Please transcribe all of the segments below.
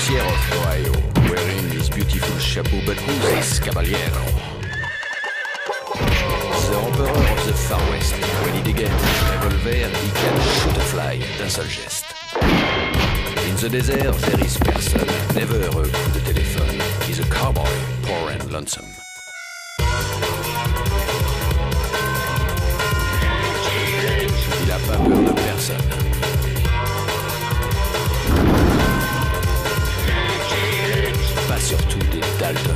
poussière of Ohio, wearing his beautiful chapeau, but who's this caballero? The emperor of the Far West. When he degains his revolver, he can shoot a fly d'un seul geste. In the desert, there is person, never a coup de téléphone. He's a cowboy, poor and lonesome. Il a pas peur de personne. Pas surtout des Dalton.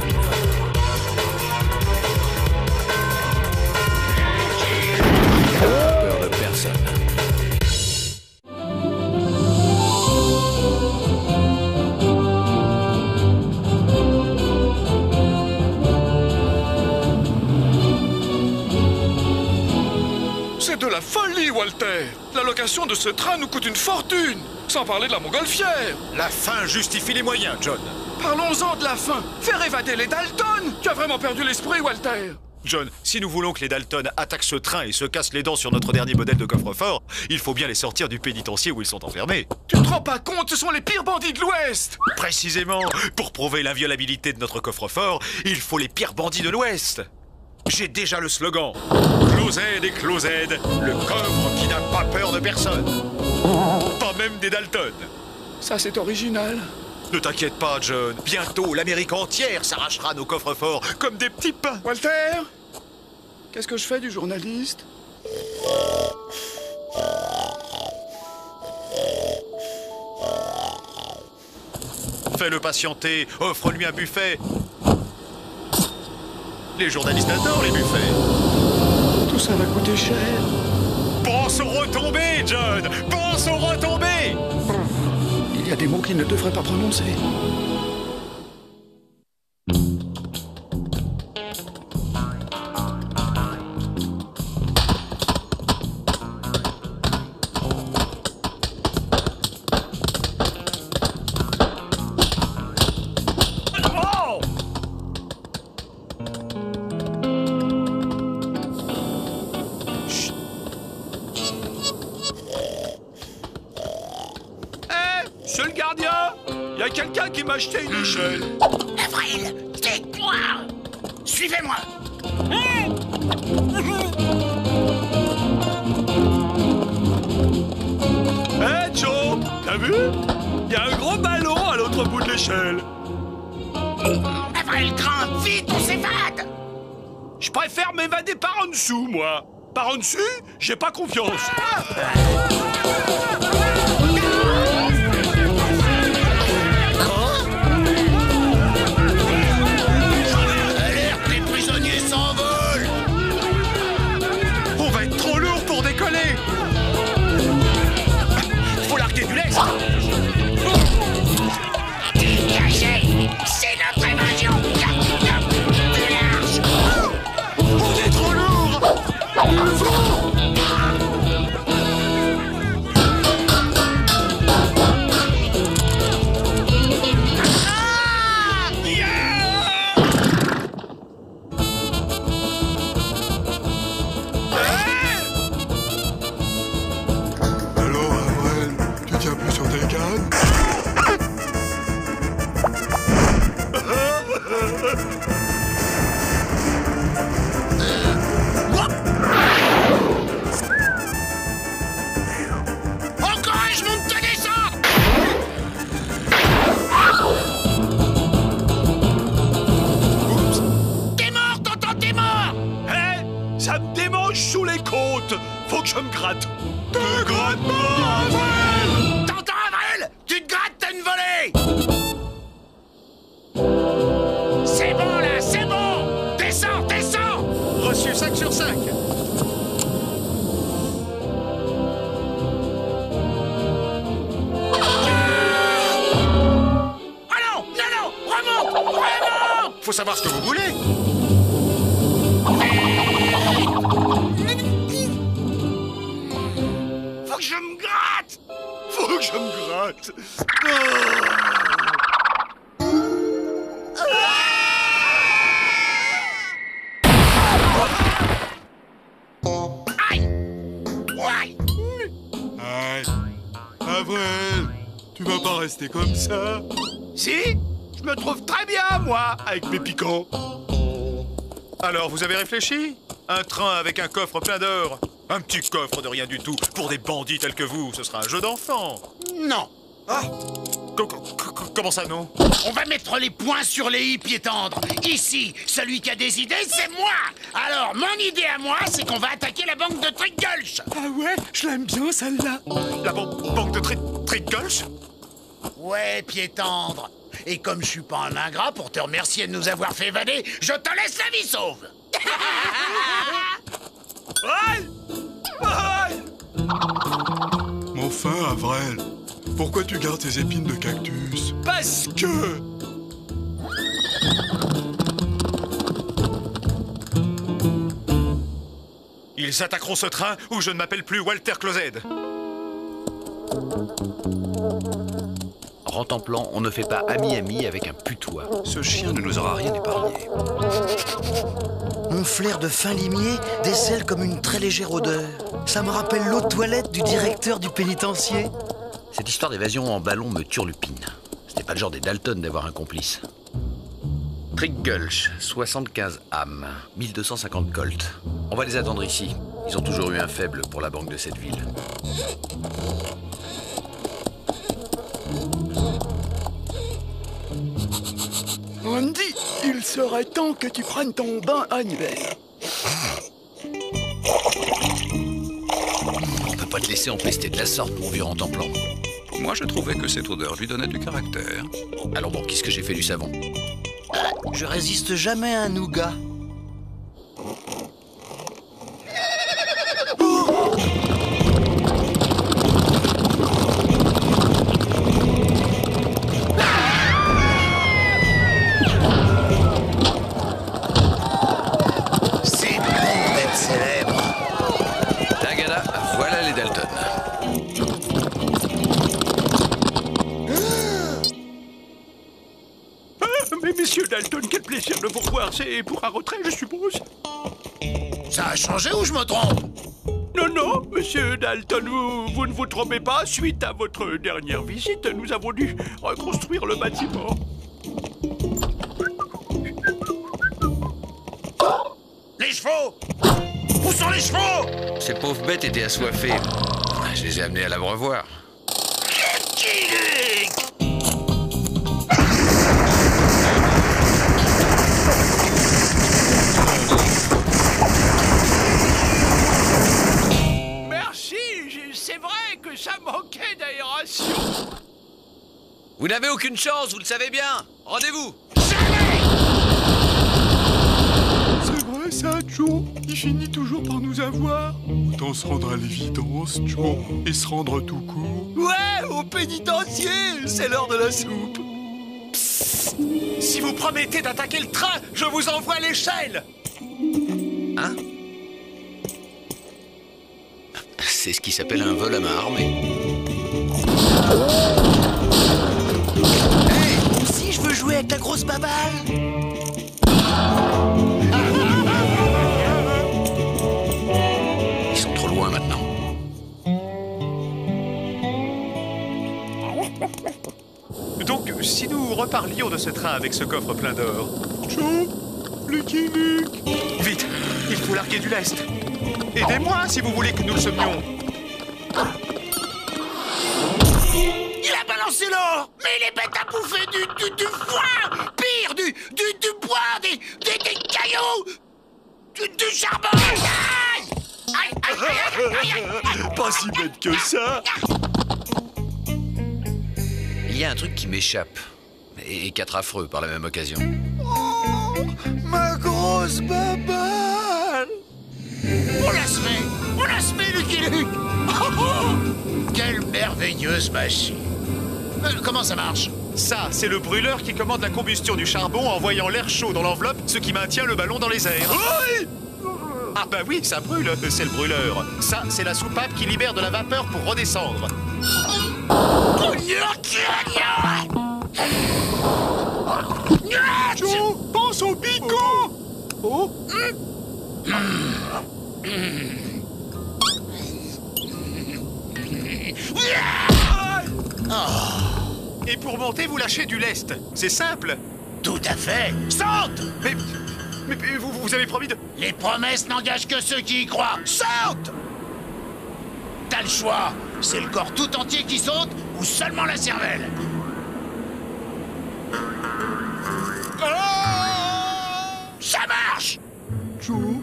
Il a pas peur de personne. C'est de la folie, Walter! La location de ce train nous coûte une fortune! Sans parler de la montgolfière! La fin justifie les moyens, John. Parlons-en de la fin! Faire évader les Dalton! Tu as vraiment perdu l'esprit, Walter! John, si nous voulons que les Dalton attaquent ce train et se cassent les dents sur notre dernier modèle de coffre-fort, il faut bien les sortir du pénitencier où ils sont enfermés. Tu te rends pas compte, ce sont les pires bandits de l'Ouest! Précisément, pour prouver l'inviolabilité de notre coffre-fort, il faut les pires bandits de l'Ouest. J'ai déjà le slogan. Closed et Closed, le coffre qui n'a pas peur de personne. Pas même des Dalton. Ça, c'est original. Ne t'inquiète pas, John. Bientôt, l'Amérique entière s'arrachera nos coffres-forts comme des petits pains. Walter! Qu'est-ce que je fais du journaliste? Fais-le patienter, offre-lui un buffet. Les journalistes adorent les buffets. Tout ça va coûter cher. Pense aux retombées, John! Pense aux retombées! Il y a des mots qu'il ne devrait pas prononcer. Monsieur le gardien, il y a quelqu'un qui m'a acheté une échelle. Avril, dites-moi! Suivez-moi! Hé, Joe, t'as vu? Il y a un gros ballon à l'autre bout de l'échelle. Avril, grimpe, vite, on s'évade! Je préfère m'évader par en dessous, moi. Par en dessus, j'ai pas confiance. Alerte, les prisonniers s'envolent! On va être trop lourd pour décoller! Faut larguer du lest! Dégagez! C'est notre évasion! Plus large! On est trop lourd! Alors, Avril, tu tiens plus sur tes cannes? Encouragement de te descendre! T'es mort, Tonton, t'es mort! Hé, ça me démange sous les côtes. Faut que je me gratte. Te gratte pas, Avril! Tonton Avril, tu te grattes, t'as une volée! C'est bon, là, c'est bon! Descends, descends! Reçu 5 sur 5. Ah non, non, non! Remonte! Remonte! Faut savoir ce que vous voulez. Faut que je me gratte! Faut que je me gratte. Aïe! Ouais! Aïe. Avril, tu vas pas rester comme ça? Si, je me trouve très bien, moi, avec mes piquants. Alors, vous avez réfléchi? Un train avec un coffre plein d'or. Un petit coffre de rien du tout. Pour des bandits tels que vous, ce sera un jeu d'enfant. Non. Comment ça, non? On va mettre les points sur les i, pied tendre. Ici, celui qui a des idées, c'est moi. Alors, mon idée à moi, c'est qu'on va attaquer la banque de Trickgulch. Ah ouais, je l'aime bien, celle-là. La banque de Trickgulch? Ouais, pied tendre. Et comme je suis pas un ingrat, pour te remercier de nous avoir fait évader, je te laisse la vie sauve. Aïe! Aïe! Mais enfin, Avrel, pourquoi tu gardes tes épines de cactus? Parce que... Ils attaqueront ce train ou je ne m'appelle plus Walter Closed. Rentre en plan, on ne fait pas ami-ami avec un putois. Ce chien ne nous aura rien épargné. Mon flair de fin limier décèle comme une très légère odeur. Ça me rappelle l'eau de toilette du directeur du pénitencier. Cette histoire d'évasion en ballon me turlupine. Ce n'est pas le genre des Dalton d'avoir un complice. Trickgulch, 75 âmes, 1250 colts. On va les attendre ici. Ils ont toujours eu un faible pour la banque de cette ville. Andy, il serait temps que tu prennes ton bain annuel. On peut pas te laisser empester de la sorte, mon vieux Rentemplant. Moi, je trouvais que cette odeur lui donnait du caractère. Alors bon, qu'est-ce que j'ai fait du savon? Je résiste jamais à un nougat. C'est bon d'être célèbre. Tagada, voilà les Dalton. Mais messieurs Dalton, quel plaisir de vous revoir. C'est pour un retrait, je suppose. Ça a changé ou je me trompe? Non, non, monsieur Dalton, vous ne vous trompez pas. Suite à votre dernière visite, nous avons dû reconstruire le bâtiment. Les chevaux! Où sont les chevaux? Ces pauvres bêtes étaient assoiffées. Je les ai amenés à l'abreuvoir. Merci, c'est vrai que ça manquait d'aération. Vous n'avez aucune chance, vous le savez bien. Rendez-vous. C'est vrai ça, Joe? Il finit toujours par nous avoir. Autant se rendre à l'évidence, Joe, et se rendre tout court. Ouais, au pénitencier, c'est l'heure de la soupe. Psst. Si vous promettez d'attaquer le train, je vous envoie l'échelle. Hein? C'est ce qui s'appelle un vol à main armée. Hey, si je veux jouer avec la grosse baballe. Ils sont trop loin maintenant. Donc, si nous reparlions de ce train avec ce coffre plein d'or... Joe, Lucky Luke. Vite, il faut larguer du lest. Aidez-moi si vous voulez que nous le semions. Il a balancé l'or! Mais il est bête à bouffer du foin! Pire, du bois, des cailloux! Du charbon! Aïe! Aïe, aïe, aïe, aïe, aïe, aïe. Pas si bête que ça. Il y a un truc qui m'échappe. Et quatre affreux par la même occasion. Oh, ma grosse baballe. On la se met, Lucky Luke! Oh, oh. Quelle merveilleuse machine! Comment ça marche? Ça, c'est le brûleur qui commande la combustion du charbon en envoyant l'air chaud dans l'enveloppe, ce qui maintient le ballon dans les airs. Oui! Ah bah oui, ça brûle, c'est le brûleur. Ça, c'est la soupape qui libère de la vapeur pour redescendre. Joe, pense au picot! Oh! Et pour monter, vous lâchez du lest. C'est simple. Tout à fait. Saute! Mais vous avez promis de... Les promesses n'engagent que ceux qui y croient. Saute! T'as le choix. C'est le corps tout entier qui saute ou seulement la cervelle? Ça marche! Joe,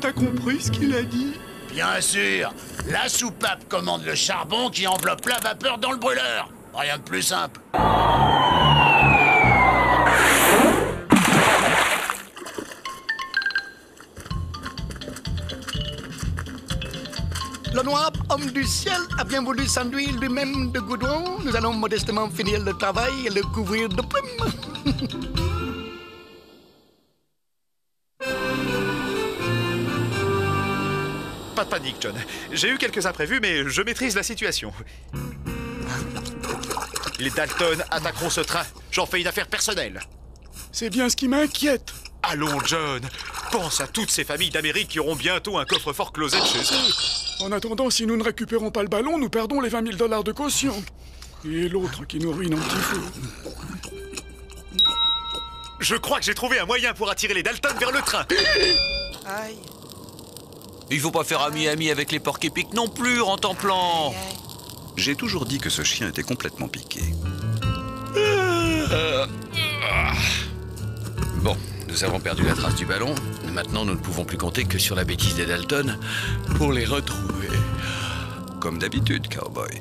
t'as compris ce qu'il a dit? Bien sûr. La soupape commande le charbon qui enveloppe la vapeur dans le brûleur. Rien de plus simple. Le noir homme du ciel a bien voulu s'enduire lui-même de goudron. Nous allons modestement finir le travail et le couvrir de plumes. Pas de panique, John. J'ai eu quelques imprévus, mais je maîtrise la situation. Les Dalton attaqueront ce train. J'en fais une affaire personnelle. C'est bien ce qui m'inquiète. Allons, John. Pense à toutes ces familles d'Amérique qui auront bientôt un coffre-fort closet chez eux. En attendant, si nous ne récupérons pas le ballon, nous perdons les 20 000 $ de caution. Et l'autre qui nous ruine un petit feu. Je crois que j'ai trouvé un moyen pour attirer les Dalton vers le train. Aïe. Il faut pas faire ami-ami avec les porcs-épics non plus, Rentemplant. J'ai toujours dit que ce chien était complètement piqué. Bon, nous avons perdu la trace du ballon. Maintenant, nous ne pouvons plus compter que sur la bêtise des Dalton pour les retrouver. Comme d'habitude, cowboy.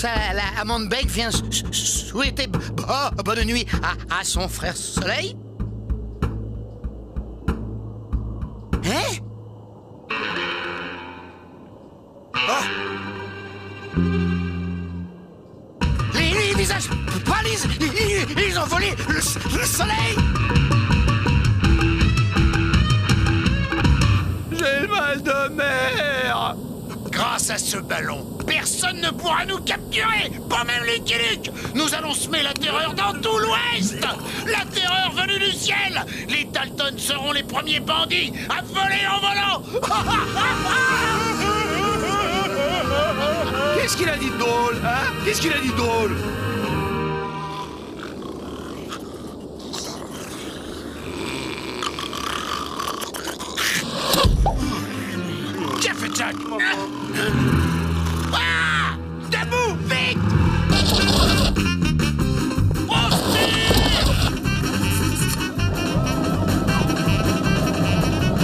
La Amande Beck vient souhaiter bonne nuit à son frère Soleil. Hein? Oh! Les visages pâlis, ils ont volé le soleil! J'ai le mal de mer. Grâce à ce ballon, personne ne pourra nous capturer, pas même les Kiluk. Nous allons semer la terreur dans tout l'Ouest. La terreur venue du ciel. Les Dalton seront les premiers bandits à voler en volant. Qu'est-ce qu'il a dit de drôle, hein? Qu'est-ce qu'il a dit de drôle? Qu'a fait Jack? Ah! Debout, vite!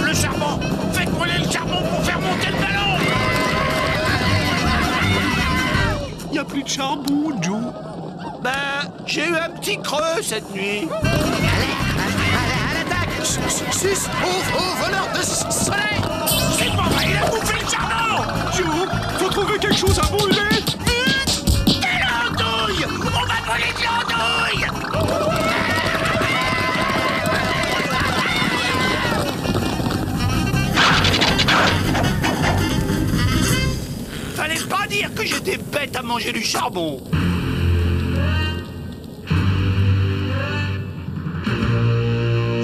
Le charbon! Faites brûler le charbon pour faire monter le ballon! Y a plus de charbon, Joe. Ben, j'ai eu un petit creux cette nuit. À l'attaque! Sus au voleur de soleil! C'est pas vrai, il a bouffé le charbon! Joe, faut trouver quelque chose à brûler. De l'andouille! On va voler de l'andouille! Fallait pas dire que j'étais bête à manger du charbon.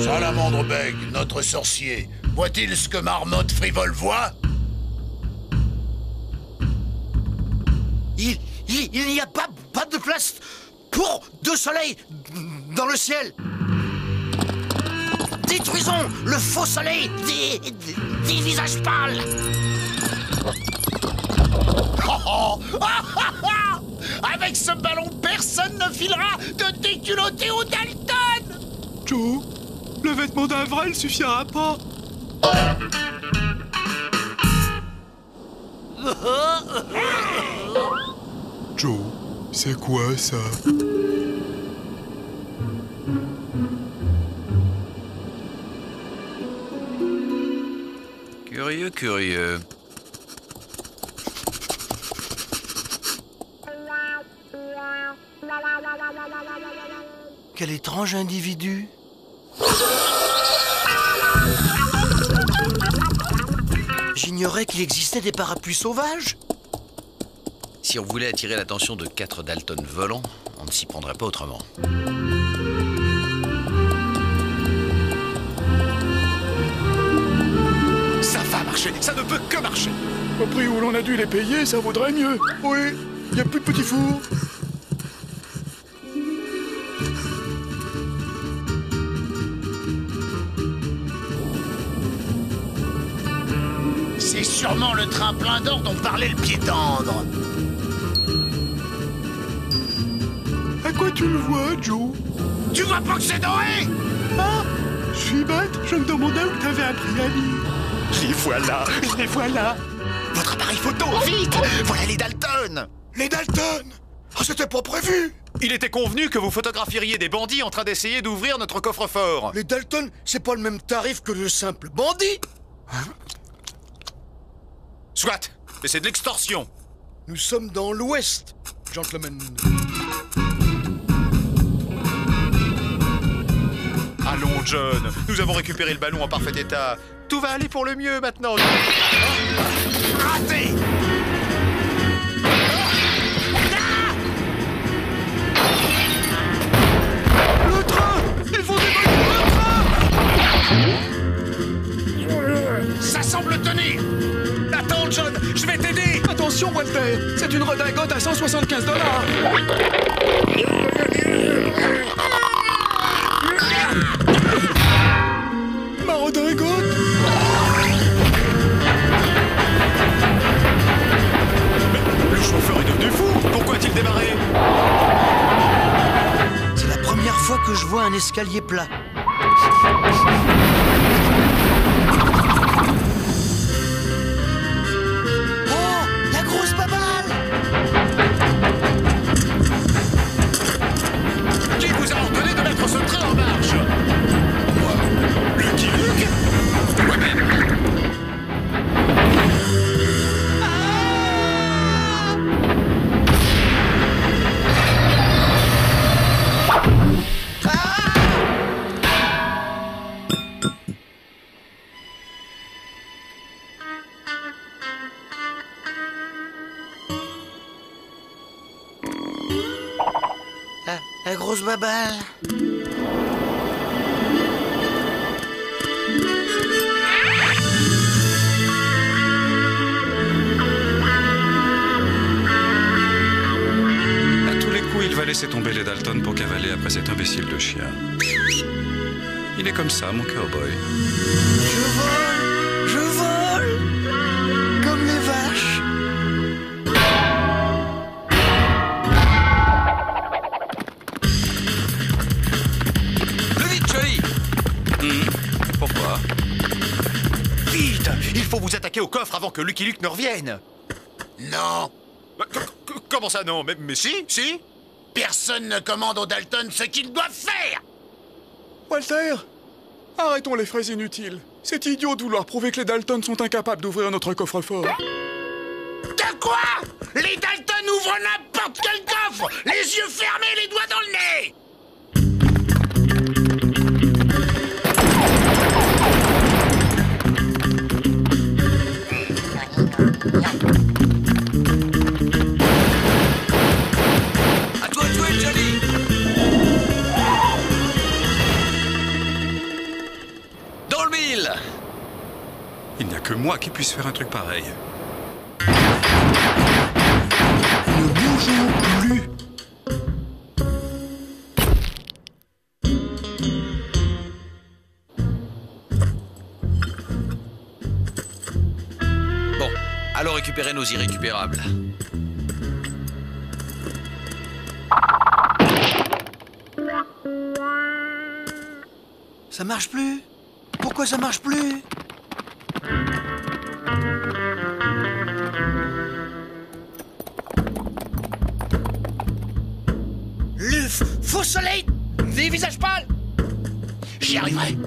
Salamandre Beg, notre sorcier, voit-il ce que Marmotte Frivole voit? Il n'y a pas de place pour deux soleils dans le ciel. Détruisons le faux soleil des visages pâles. Avec ce ballon, personne ne filera de déculotté aux Dalton! Joe, le vêtement d'un vrai ne suffira pas. Joe, c'est quoi ça? Curieux, curieux. Quel étrange individu. J'ignorais qu'il existait des parapluies sauvages. Si on voulait attirer l'attention de 4 Dalton volants, on ne s'y prendrait pas autrement. Ça va marcher. marcher, ça ne peut que marcher. Au prix où l'on a dû les payer, ça vaudrait mieux. Oui, il n'y a plus de petits fours. C'est sûrement le train plein d'or dont parlait le pied tendre. À quoi tu le vois, Joe? Tu vois pas que c'est doré? Ah, je suis bête, je me demandais où t'avais appris à lire. Les voilà, les voilà. Votre appareil photo, vite! Voilà les Dalton! Les Dalton! Ah, c'était pas prévu! Il était convenu que vous photographieriez des bandits en train d'essayer d'ouvrir notre coffre-fort. Les Dalton, c'est pas le même tarif que le simple bandit! Soit, mais c'est de l'extorsion. Nous sommes dans l'Ouest, gentlemen. Allons, John, nous avons récupéré le ballon en parfait état. Tout va aller pour le mieux maintenant. Raté! Le train! Ils vont démolir le train! Ça semble tenir! Attends, John, je vais t'aider. Attention, Walter, c'est une redingote à 175 $. Ma redingote! Le chauffeur est devenu fou. Pourquoi a-t-il démarré? C'est la première fois que je vois un escalier plat. Oh, la grosse baballe! Qui vous a ordonné de mettre ce train en marche? Moi. Lucky Luke? Moi-même. La grosse baballe. À tous les coups, il va laisser tomber les Dalton pour cavaler après cet imbécile de chien. Il est comme ça, mon cowboy. Je vole, comme les vaches. Le vite, Johnny. Pourquoi? Vite! Il faut vous attaquer au coffre avant que Lucky Luke ne revienne. Non! Comment ça, non? Mais si, si. Personne ne commande aux Dalton ce qu'ils doivent faire! Walter, arrêtons les frais inutiles. C'est idiot de vouloir prouver que les Dalton sont incapables d'ouvrir notre coffre-fort. De quoi? Les Dalton ouvrent n'importe quel coffre! Les yeux fermés, les doigts dans le nez! À toi de jouer, Johnny. Dans le mille. Il n'y a que moi qui puisse faire un truc pareil. Ne bougeons plus. Bon, allons récupérer nos irrécupérables. Ça marche plus? Pourquoi ça marche plus? Le faux soleil des visages pâles! J'y arriverai.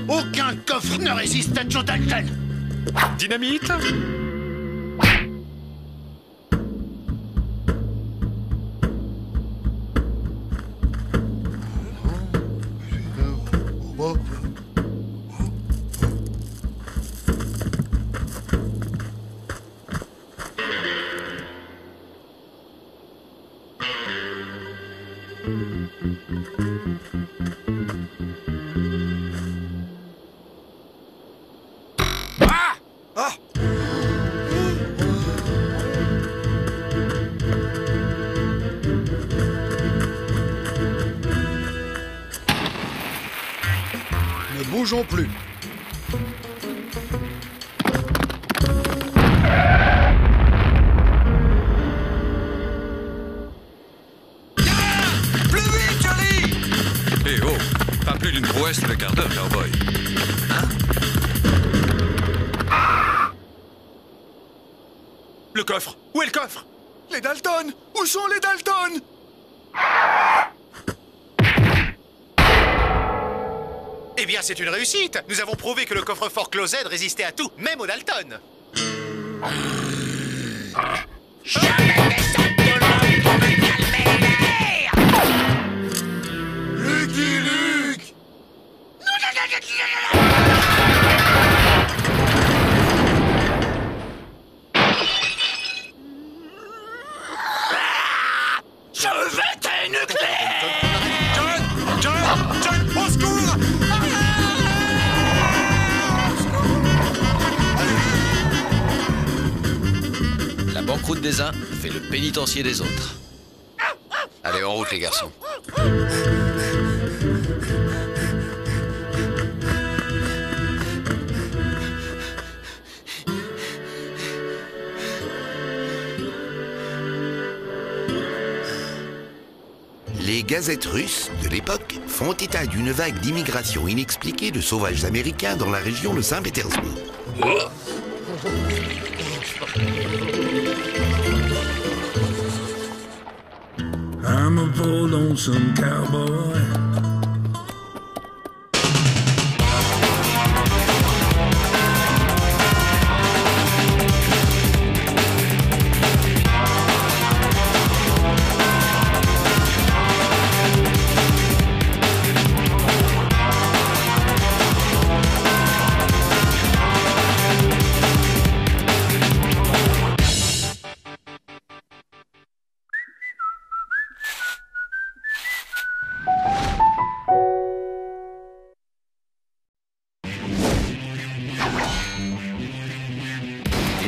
Aucun coffre ne résiste à Joe Dalton. Dynamite? Ah! Ne bougeons plus. Plus vite, Charlie! Eh oh, pas plus d'une prouesse tous les quarts d'heure, cowboy. Le coffre! Où est le coffre? Les Dalton! Où sont les Dalton? Eh bien, c'est une réussite. Nous avons prouvé que le coffre-fort Closed résistait à tout, même aux Dalton. Lucky Luke! Je vais t'énucléer! John, au secours! La banqueroute des uns fait le pénitencier des autres. Allez, en route les garçons. Les gazettes russes de l'époque font état d'une vague d'immigration inexpliquée de sauvages américains dans la région de Saint-Pétersbourg. I'm a poor lonesome cowboy.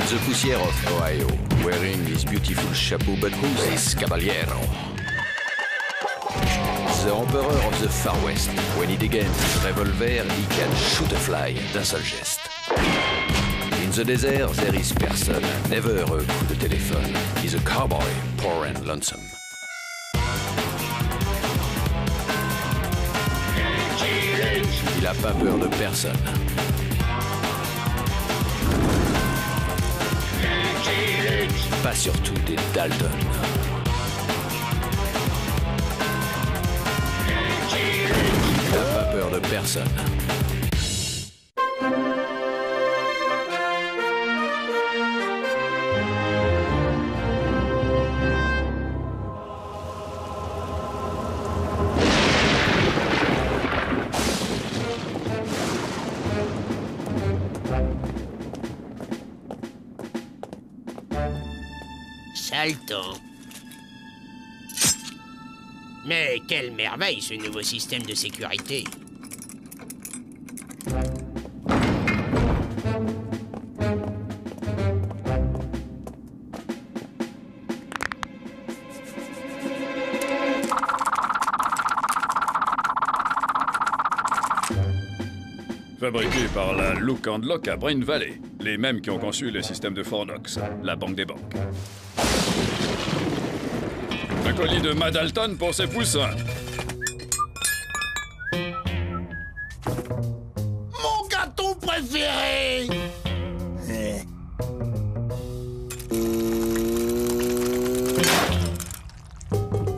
The poussière of Ohio, wearing his beautiful chapeau, but who's this caballero? The emperor of the Far West. When he degains his revolver, he can shoot a fly d'un seul geste. In the desert, there is person, never a coup de téléphone. He's a cowboy, poor and lonesome. Il a pas peur de personne. Pas surtout des Dalton. Il n'a pas peur de personne. Salto. Mais quelle merveille ce nouveau système de sécurité. Fabriqué par la Look and Lock à Brain Valley, les mêmes qui ont conçu le système de Fort Knox, la banque des banques. Un colis de Matt Dalton pour ses poussins. Mon gâteau préféré.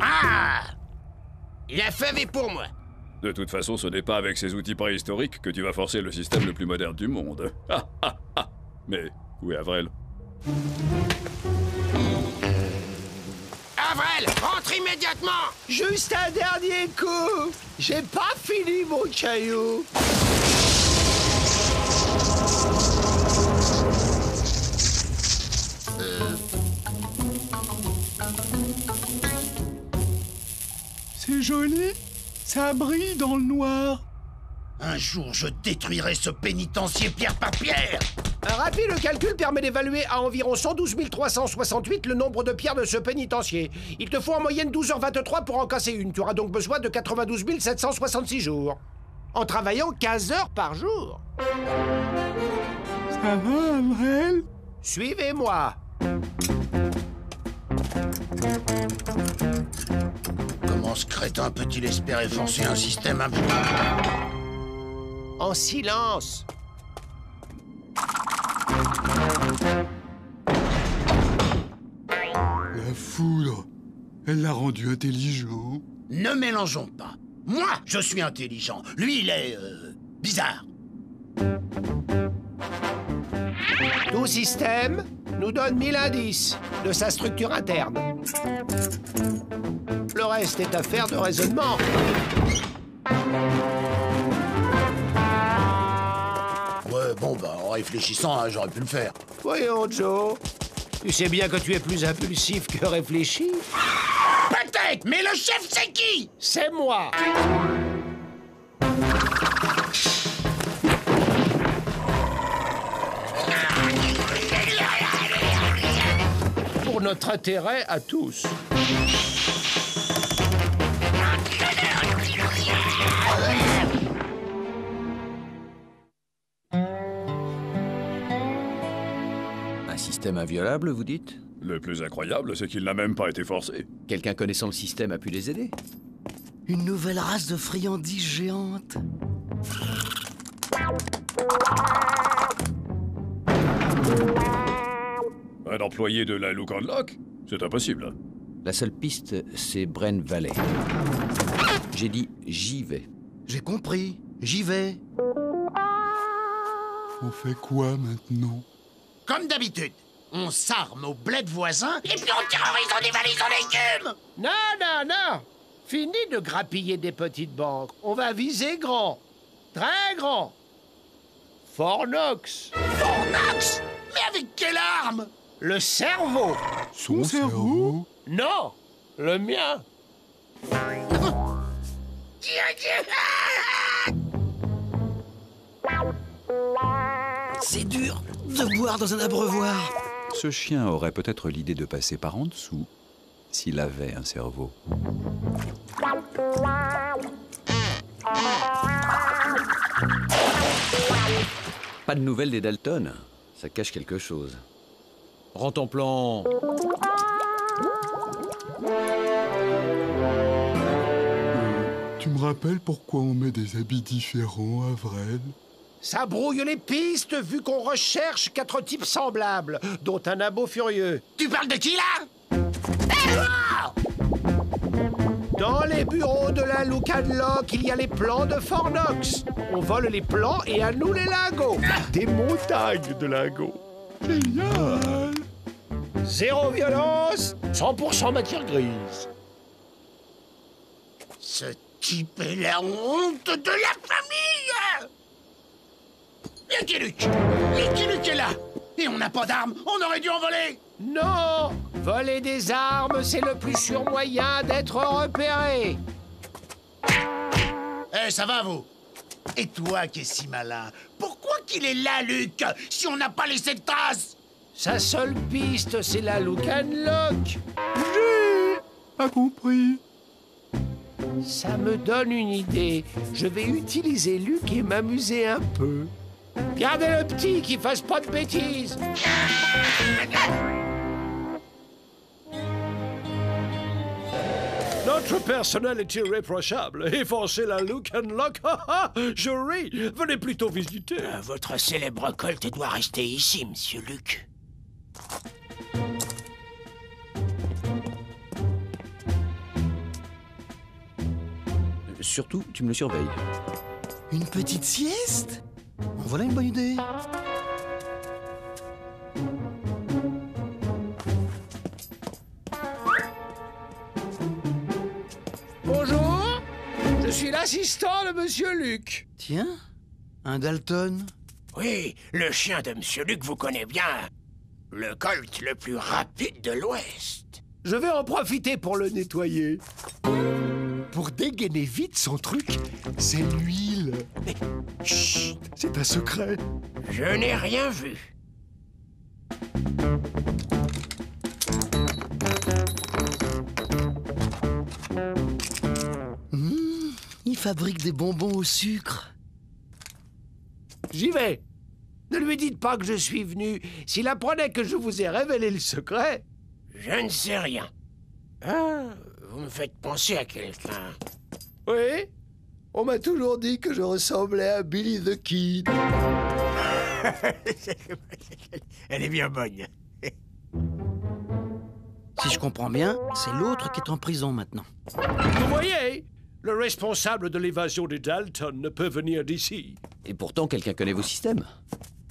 Ah! La fève est pour moi. De toute façon, ce n'est pas avec ces outils préhistoriques que tu vas forcer le système le plus moderne du monde. Mais où est Avril? Avril, rentre immédiatement. Juste un dernier coup. J'ai pas fini mon caillou. C'est joli. Ça brille dans le noir. Un jour, je détruirai ce pénitencier pierre par pierre. Un rapide calcul permet d'évaluer à environ 112 368 le nombre de pierres de ce pénitencier. Il te faut en moyenne 12h23 pour en casser une. Tu auras donc besoin de 92 766 jours. En travaillant 15 heures par jour. Ça va, Avrel? Suivez-moi. Comment ce crétin peut-il espérer forcer un système En silence. La foudre, elle l'a rendu intelligent. Ne mélangeons pas. Moi, je suis intelligent. Lui, il est... bizarre. Tout système nous donne 1000 indices de sa structure interne. Le reste est affaire de raisonnement. Ouais, bon, bah, en réfléchissant, hein, j'aurais pu le faire. Voyons, Joe. Tu sais bien que tu es plus impulsif que réfléchi. Peut-être, mais le chef, c'est qui? C'est moi. Pour notre intérêt à tous. Un système inviolable, vous dites? Le plus incroyable, c'est qu'il n'a même pas été forcé. Quelqu'un connaissant le système a pu les aider? Une nouvelle race de friandises géantes. Un employé de la Look and Lock? C'est impossible. La seule piste, c'est Bren Valley. J'ai dit j'y vais. J'ai compris. J'y vais. On fait quoi maintenant? Comme d'habitude, on s'arme au bled voisin et puis on terrorise, on dévalise, on légumes. Non, non, non. Fini de grappiller des petites banques. On va viser grand. Très grand. Fornox. Fornox? Mais avec quelle arme? Le cerveau. Son cerveau? Non, le mien. C'est dur de boire dans un abreuvoir. Ce chien aurait peut-être l'idée de passer par en dessous, s'il avait un cerveau. Pas de nouvelles des Dalton. Ça cache quelque chose. Rends ton plan. Tu me rappelles pourquoi on met des habits différents, Avrel? Ça brouille les pistes vu qu'on recherche 4 types semblables, dont un abo furieux. Tu parles de qui, là? Dans les bureaux de la Look and Lock, il y a les plans de Fornox. On vole les plans et à nous les lingots. Des montagnes de lingots. Génial! Zéro violence, 100% matière grise. Ce type est la honte de la famille! Lucky Luke! Lucky Luke est là! Et on n'a pas d'armes, on aurait dû en voler! Non! Voler des armes, c'est le plus sûr moyen d'être repéré. Eh, ça va, vous? Et toi qui es si malin, pourquoi qu'il est là, Luc, si on n'a pas laissé de traces? Sa seule piste, c'est la Look and Lock. J'ai pas compris. Ça me donne une idée. Je vais utiliser Luc et m'amuser un peu. Gardez le petit qui fasse pas de bêtises. Notre personnel est irréprochable. Effacer la Look and Lock, je ris. Venez plutôt visiter. Votre célèbre colt doit rester ici, monsieur Luc. Surtout, tu me le surveilles. Une petite sieste? Voilà une bonne idée. Bonjour, je suis l'assistant de Monsieur Luc. Tiens, un Dalton. Oui, le chien de monsieur Luc vous connaît bien. Le colt le plus rapide de l'Ouest. Je vais en profiter pour le nettoyer. pour dégainer vite son truc, c'est l'huile. Mais chut, c'est un secret. Je n'ai rien vu. Il fabrique des bonbons au sucre. J'y vais. Ne lui dites pas que je suis venu. S'il apprenait que je vous ai révélé le secret... Je ne sais rien. Ah, vous me faites penser à quelqu'un. Oui? On m'a toujours dit que je ressemblais à Billy the Kid. Elle est bien bonne. Si je comprends bien, c'est l'autre qui est en prison maintenant. Vous voyez? Le responsable de l'évasion des Dalton ne peut venir d'ici. Et pourtant, quelqu'un connaît vos systèmes.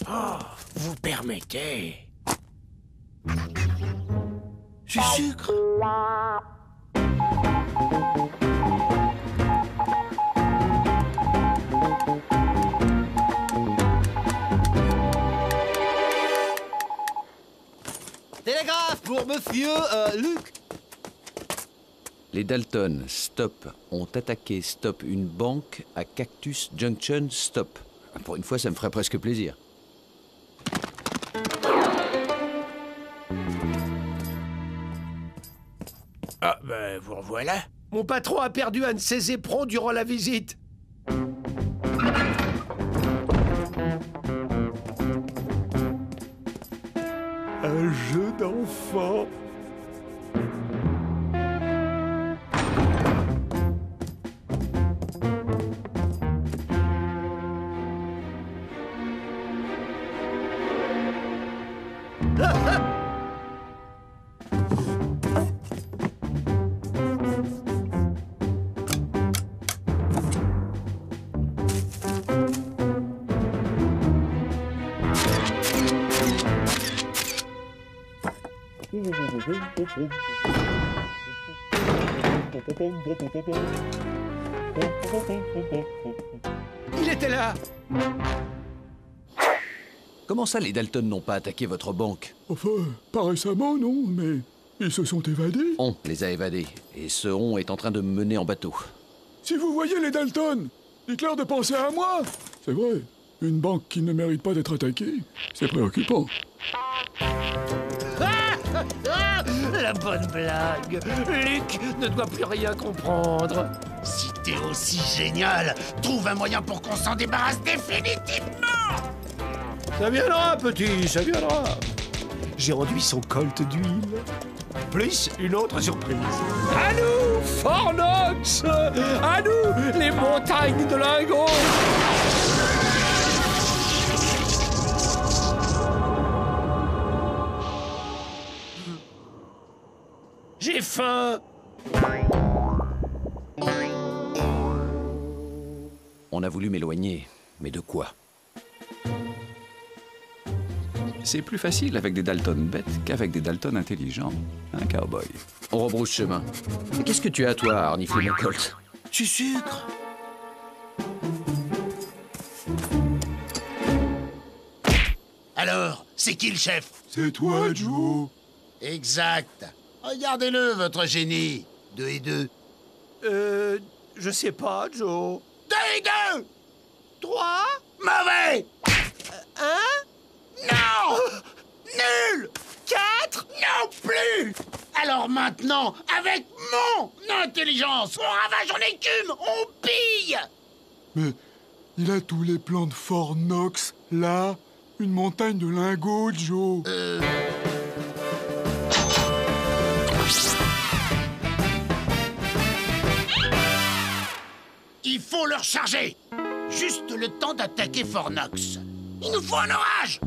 Oh, vous permettez. Du sucre. Télégraphe pour monsieur Luc. Les Dalton, Stop, ont attaqué Stop une banque à Cactus Junction, Stop. Pour une fois, ça me ferait presque plaisir. Ah, ben, vous revoilà. Mon patron a perdu un de ses éperons durant la visite. Un jeu d'enfant. Il était là. Comment ça, les Dalton n'ont pas attaqué votre banque? Enfin, pas récemment, non, mais ils se sont évadés. On les a évadés, et ce on est en train de me mener en bateau. Si vous voyez les Dalton, dites-leur de penser à moi. C'est vrai, une banque qui ne mérite pas d'être attaquée, c'est préoccupant. La bonne blague. Luc ne doit plus rien comprendre. Si t'es aussi génial, trouve un moyen pour qu'on s'en débarrasse définitivement. Ça viendra, petit, ça viendra. J'ai réduit son colt d'huile. Plus une autre surprise. À nous, Fornox! À nous, les montagnes de lingots! J'ai faim! On a voulu m'éloigner, mais de quoi? C'est plus facile avec des Dalton bêtes qu'avec des Dalton intelligents, hein, cowboy? On rebrousse chemin. Mais qu'est-ce que tu as, toi, à renifler mon colt? Du sucre. Alors, c'est qui le chef? C'est toi, Joe. Exact. Regardez-le, votre génie. 2 et 2. Je sais pas, Joe. 2 et 2! 3? Mauvais! 1? Non! Nul! 4? Non plus! Alors maintenant, avec mon intelligence, on ravage en écume, on pille! Mais il a tous les plans de Fort Knox, là. Une montagne de lingots, Joe. Il faut le recharger! Juste le temps d'attaquer Fort Knox. Il nous faut un orage!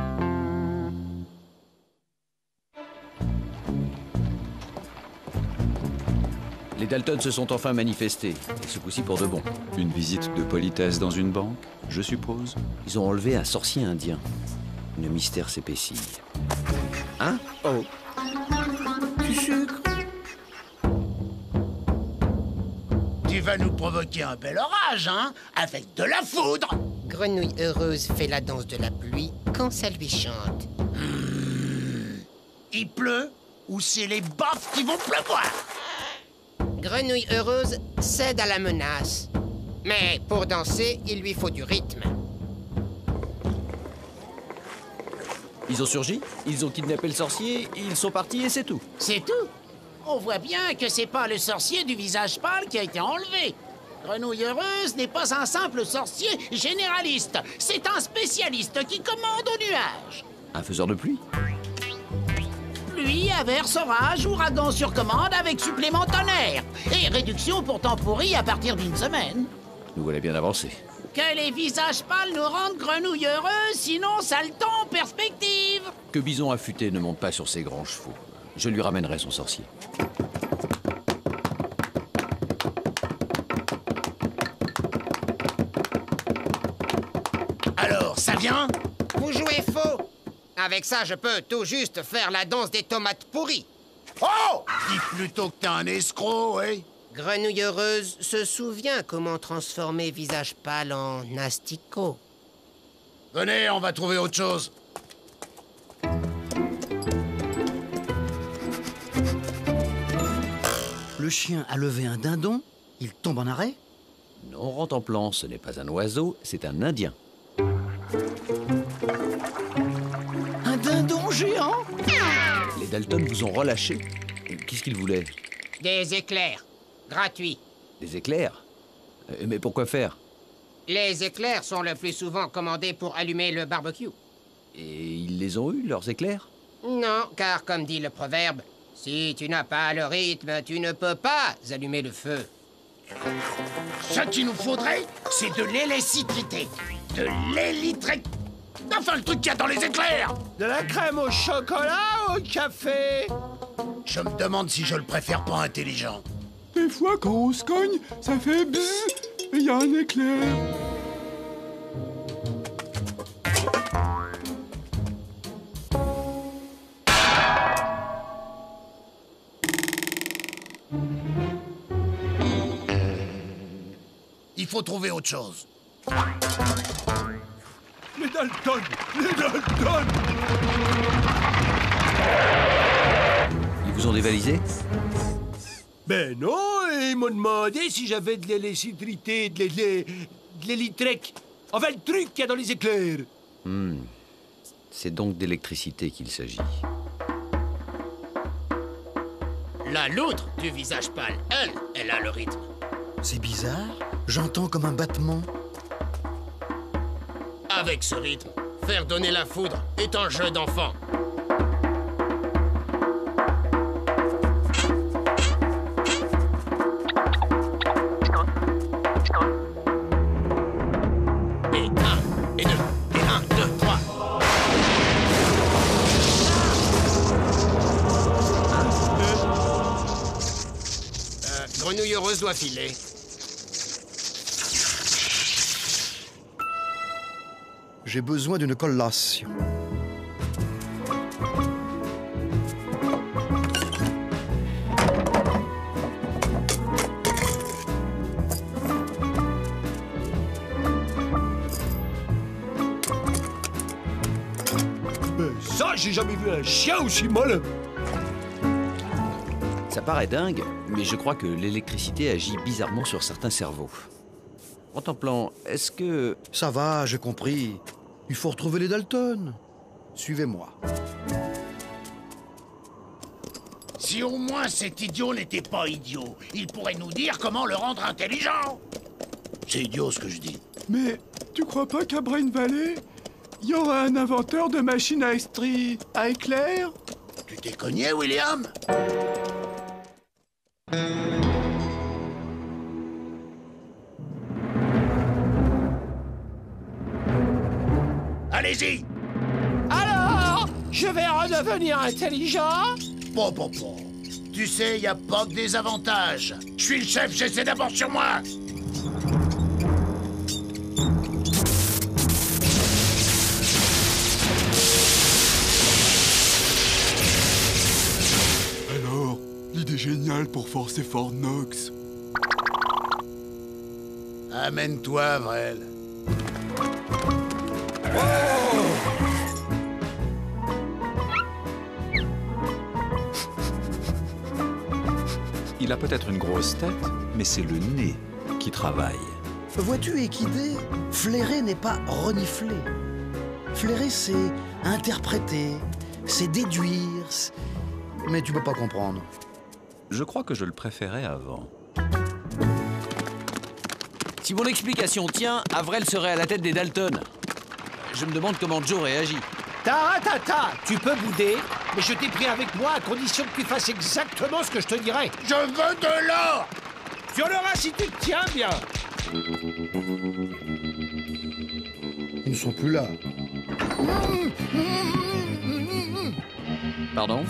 Les Dalton se sont enfin manifestés, et ce coup-ci pour de bon. Une visite de politesse dans une banque, je suppose? Ils ont enlevé un sorcier indien. Le mystère s'épaissit. Hein? Oh. Du sucre. Tu vas nous provoquer un bel orage, hein? Avec de la foudre! Grenouille heureuse fait la danse de la pluie quand ça lui chante. Il pleut ou c'est les baffes qui vont pleuvoir? Grenouille heureuse cède à la menace. Mais pour danser, il lui faut du rythme. Ils ont surgi, ils ont kidnappé le sorcier, ils sont partis et c'est tout. C'est tout. On voit bien que c'est pas le sorcier du visage pâle qui a été enlevé. Grenouille heureuse n'est pas un simple sorcier généraliste. C'est un spécialiste qui commande au nuage. Un faiseur de pluie? Pluie, averse, orage, ouragan sur commande avec supplément tonnerre. Et réduction pour temps pourri à partir d'une semaine. Nous voilà bien avancés. Que les visages pâles nous rendent grenouille heureuses, sinon ça le temps en perspective. Que Bison affûté ne monte pas sur ses grands chevaux. Je lui ramènerai son sorcier. Alors, ça vient? Vous jouez faux. Avec ça, je peux tout juste faire la danse des tomates pourries. Oh! Dis plutôt que t'es un escroc, oui. Grenouille heureuse se souvient comment transformer visage pâle en asticot. Venez, on va trouver autre chose. Le chien a levé un dindon, il tombe en arrêt. Non, Rantanplan, ce n'est pas un oiseau, c'est un Indien. Un dindon géant? Les Dalton vous ont relâché. Qu'est-ce qu'ils voulaient? Des éclairs. Gratuits. Des éclairs? Mais pourquoi faire? Les éclairs sont le plus souvent commandés pour allumer le barbecue. Et ils les ont eus, leurs éclairs? Non, car comme dit le proverbe, si tu n'as pas le rythme, tu ne peux pas allumer le feu. Ce qu'il nous faudrait, c'est de l'électricité. De l'électricité. Enfin, le truc qu'il y a dans les éclairs. De la crème au chocolat ou au café? Je me demande si je le préfère pas intelligent. Des fois, quand on se cogne, ça fait bzzz et il y a un éclair. Il faut trouver autre chose. Les Dalton! Les Dalton! Ils vous ont dévalisé? Ben non, ils m'ont demandé si j'avais de l'électricité, de l'électrique. Enfin, le truc qu'il y a dans les éclairs. C'est donc d'électricité qu'il s'agit. La loutre du visage pâle, elle a le rythme. C'est bizarre, j'entends comme un battement. Avec ce rythme, faire donner la foudre est un jeu d'enfant. Et 1, et 2, et 1, 2, 3. Grenouille heureuse doit filer. J'ai besoin d'une collation. Ça, j'ai jamais vu un chien aussi malin. Ça paraît dingue, mais je crois que l'électricité agit bizarrement sur certains cerveaux. Rantanplan, est-ce que... Ça va, j'ai compris. Il faut retrouver les Dalton. Suivez-moi. Si au moins cet idiot n'était pas idiot, il pourrait nous dire comment le rendre intelligent. C'est idiot ce que je dis. Mais tu crois pas qu'à Brain Valley, il y aura un inventeur de machines à éclair? Tu t'es cogné, William? Allez-y! Alors, je vais redevenir intelligent? Bon. Tu sais, y a pas que des avantages. Je suis le chef, j'essaie d'abord sur moi. Alors, l'idée géniale pour forcer Fort Knox. Amène-toi, Vrel. Il a peut-être une grosse tête, mais c'est le nez qui travaille. Vois-tu, Équidé, flairer n'est pas renifler. Flairer, c'est interpréter, c'est déduire, mais tu peux pas comprendre. Je crois que je le préférais avant. Si mon explication tient, Avril serait à la tête des Dalton. Je me demande comment Joe réagit. Taratata, tu peux bouder, mais je t'ai pris avec moi à condition que tu fasses exactement ce que je te dirai. Je veux de l'or! Tu en auras si tu te tiens bien. Ils ne sont plus là. Pardon?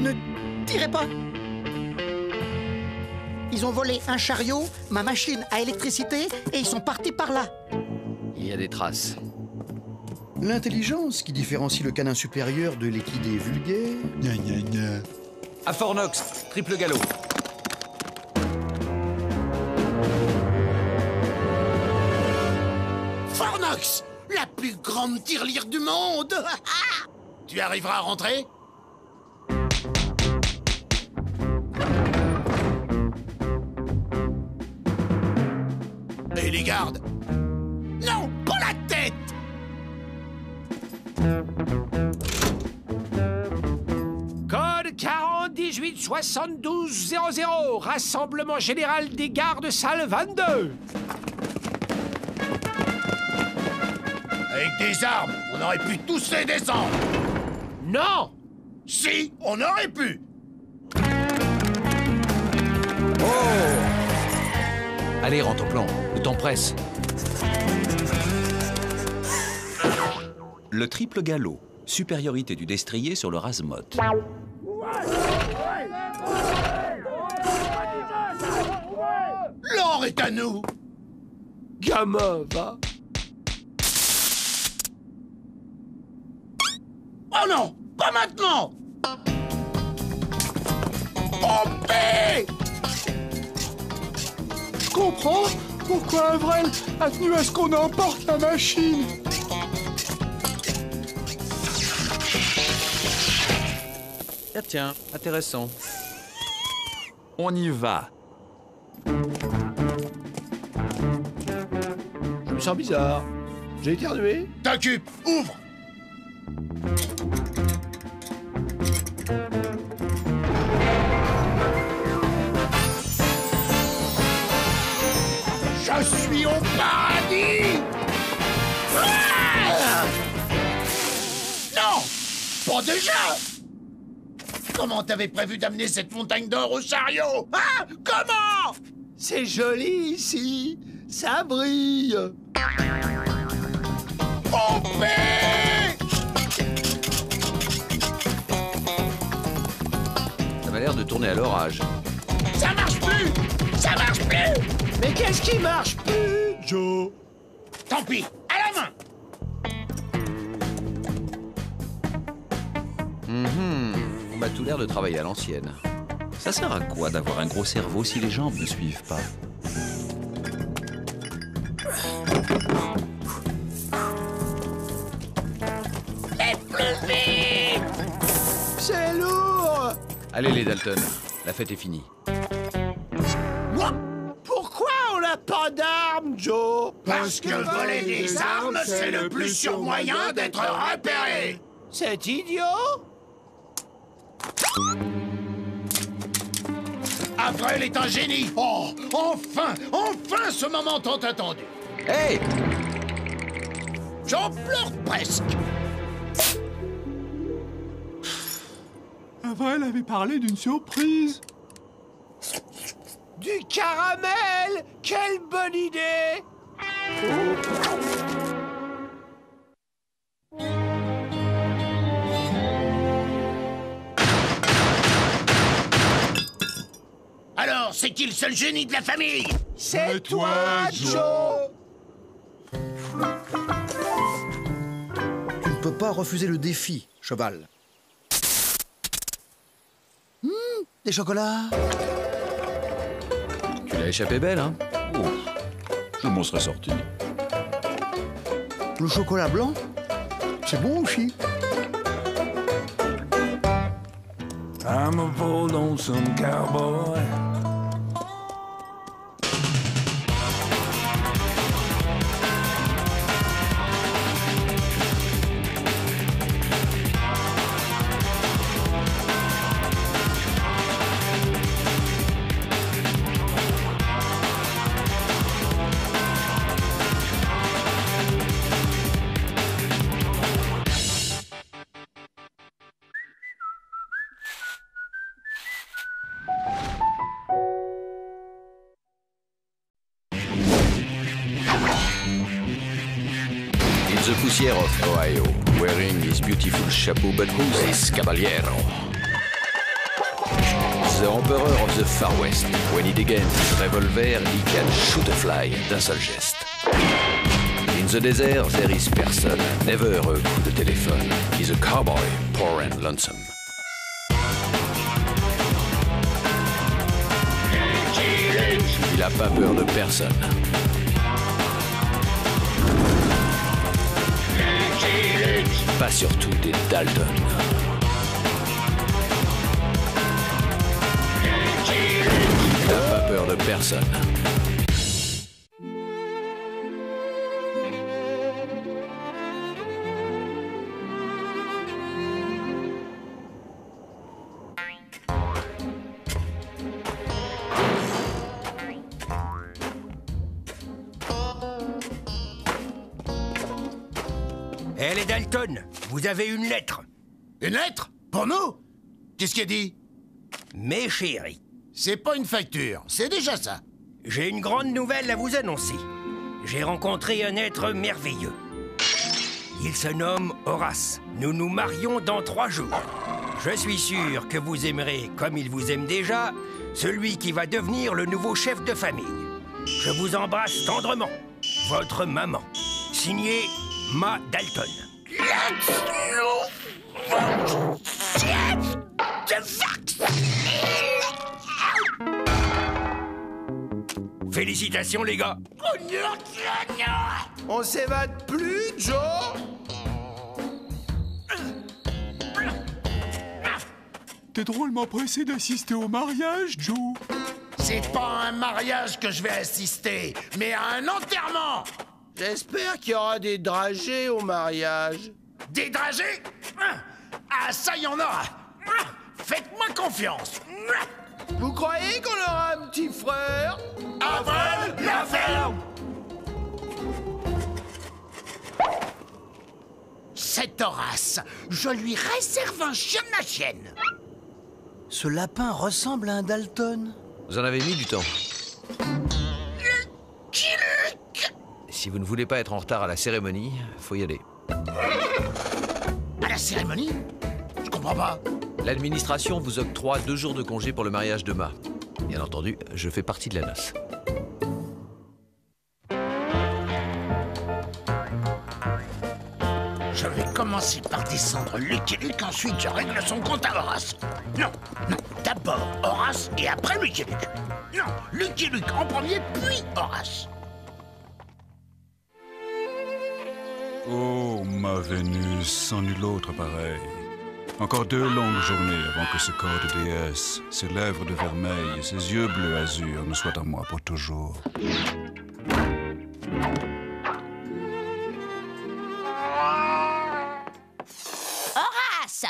Ne tirez pas! Ils ont volé un chariot, ma machine à électricité, et ils sont partis par là. Il y a des traces. L'intelligence qui différencie le canin supérieur de l'équidé vulgaire. Gna gna gna. À Fornox, triple galop. Fornox, la plus grande tirelire du monde. Tu arriveras à rentrer? Et les gardes? Non, pas la tête! Code 40 18 72 00, rassemblement général des gardes salle 22. Avec des armes, on aurait pu tous les descendre. Non! Si, on aurait pu. Allez, rentre au plan. Le temps presse. Le triple galop. Supériorité du destrier sur le Razmoth. L'or est à nous. Gamin, va. Oh non, pas maintenant. Oh, paix! Je comprends pourquoi Avril a tenu à ce qu'on emporte la machine. Ah tiens, intéressant. On y va. Je me sens bizarre. J'ai éternué. T'occupe, ouvre. Je suis au paradis. Ah! Non, pas déjà. Comment t'avais prévu d'amener cette montagne d'or au chariot? Hein? Comment? C'est joli ici. Ça brille. Oh, paix! Ça m'a l'air de tourner à l'orage. Ça marche plus! Ça marche plus! Mais qu'est-ce qui marche plus, Joe? Tant pis, à la main! On a tout l'air de travailler à l'ancienne. Ça sert à quoi d'avoir un gros cerveau si les jambes ne suivent pas? Et plus vite! C'est lourd. Allez les Dalton, la fête est finie. Pourquoi on n'a pas d'armes, Joe? Parce que voler des armes, c'est le plus sûr moyen d'être repéré! C'est idiot? Avril est un génie! Oh, enfin, enfin ce moment tant attendu! Hey! J'en pleure presque! Avril avait parlé d'une surprise. Du caramel! Quelle bonne idée! Alors, c'est qui le seul génie de la famille? C'est toi, Joe! Tu ne peux pas refuser le défi, cheval. Des chocolats. Tu l'as échappé belle, hein? Oh, je m'en serais sorti. Le chocolat blanc, c'est bon aussi. I'm a poor lonesome cowboy. The poussière of Ohio, wearing his beautiful chapeau, but who's this caballero? The emperor of the Far West. When he degains his revolver, he can shoot a fly d'un seul geste. In the desert, there is person, never a coup de téléphone. He's a cowboy, poor and lonesome. Il a pas peur de personne. Pas surtout des Dalton. Il n'a pas peur de personne. Eh les Dalton, vous avez une lettre. Une lettre? Pour nous? Qu'est-ce qu'il a dit? Mes chéris. C'est pas une facture, c'est déjà ça. J'ai une grande nouvelle à vous annoncer. J'ai rencontré un être merveilleux. Il se nomme Horace. Nous nous marions dans 3 jours. Je suis sûr que vous aimerez, comme il vous aime déjà, celui qui va devenir le nouveau chef de famille. Je vous embrasse tendrement. Votre maman. Signé Ma Dalton. Félicitations les gars. On s'évade plus, Joe? T'es drôlement pressé d'assister au mariage, Joe. C'est pas un mariage que je vais assister, mais à un enterrement. J'espère qu'il y aura des dragées au mariage. Des dragées? Ah, ça y en aura. Faites-moi confiance. Vous croyez qu'on aura un petit frère? Avale la ferme! Cet Horace, je lui réserve un chien de la chienne. Ce lapin ressemble à un Dalton. Vous en avez mis du temps. Si vous ne voulez pas être en retard à la cérémonie, faut y aller. À la cérémonie? Je comprends pas. L'administration vous octroie 2 jours de congé pour le mariage de Ma. Bien entendu, je fais partie de la noce. Je vais commencer par descendre Lucky Luke, ensuite je règle son compte à Horace. Non, non, d'abord Horace et après Lucky Luke. Non, Lucky Luke en premier, puis Horace. Oh, ma Vénus, sans nul autre pareil. Encore 2 longues journées avant que ce corps de déesse, ses lèvres de vermeil et ses yeux bleu azur ne soient à moi pour toujours. Horace!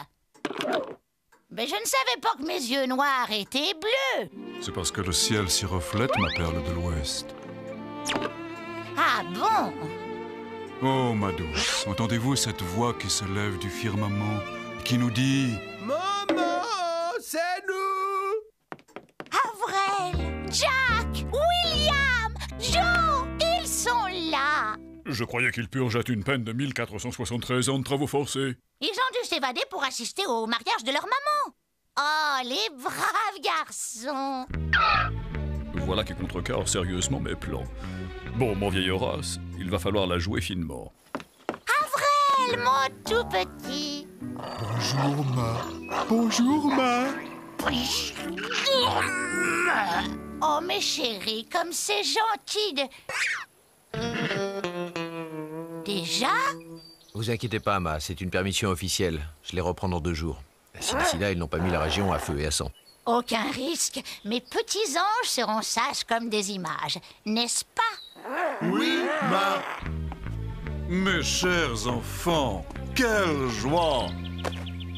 Mais je ne savais pas que mes yeux noirs étaient bleus. C'est parce que le ciel s'y reflète, ma perle de l'Ouest. Ah bon? Oh, ma douce, entendez-vous cette voix qui se lève du firmament, qui nous dit... Maman, c'est nous! Avril, Jack, William, Joe, ils sont là! Je croyais qu'ils purgeaient une peine de 1473 ans de travaux forcés. Ils ont dû s'évader pour assister au mariage de leur maman. Oh, les braves garçons! Voilà qui contrecarre sérieusement mes plans. Bon, mon vieil Horace, il va falloir la jouer finement. Avril, mon tout petit! Bonjour, Ma. Bonjour, Ma. Oh, mes chéris, comme c'est gentil de... Déjà? Vous inquiétez pas, Ma, c'est une permission officielle. Je les reprends dans 2 jours. Si d'ici là, ils n'ont pas mis la région à feu et à sang. Aucun risque. Mes petits anges seront sages comme des images, n'est-ce pas? Oui, ma... Mes chers enfants, quelle joie!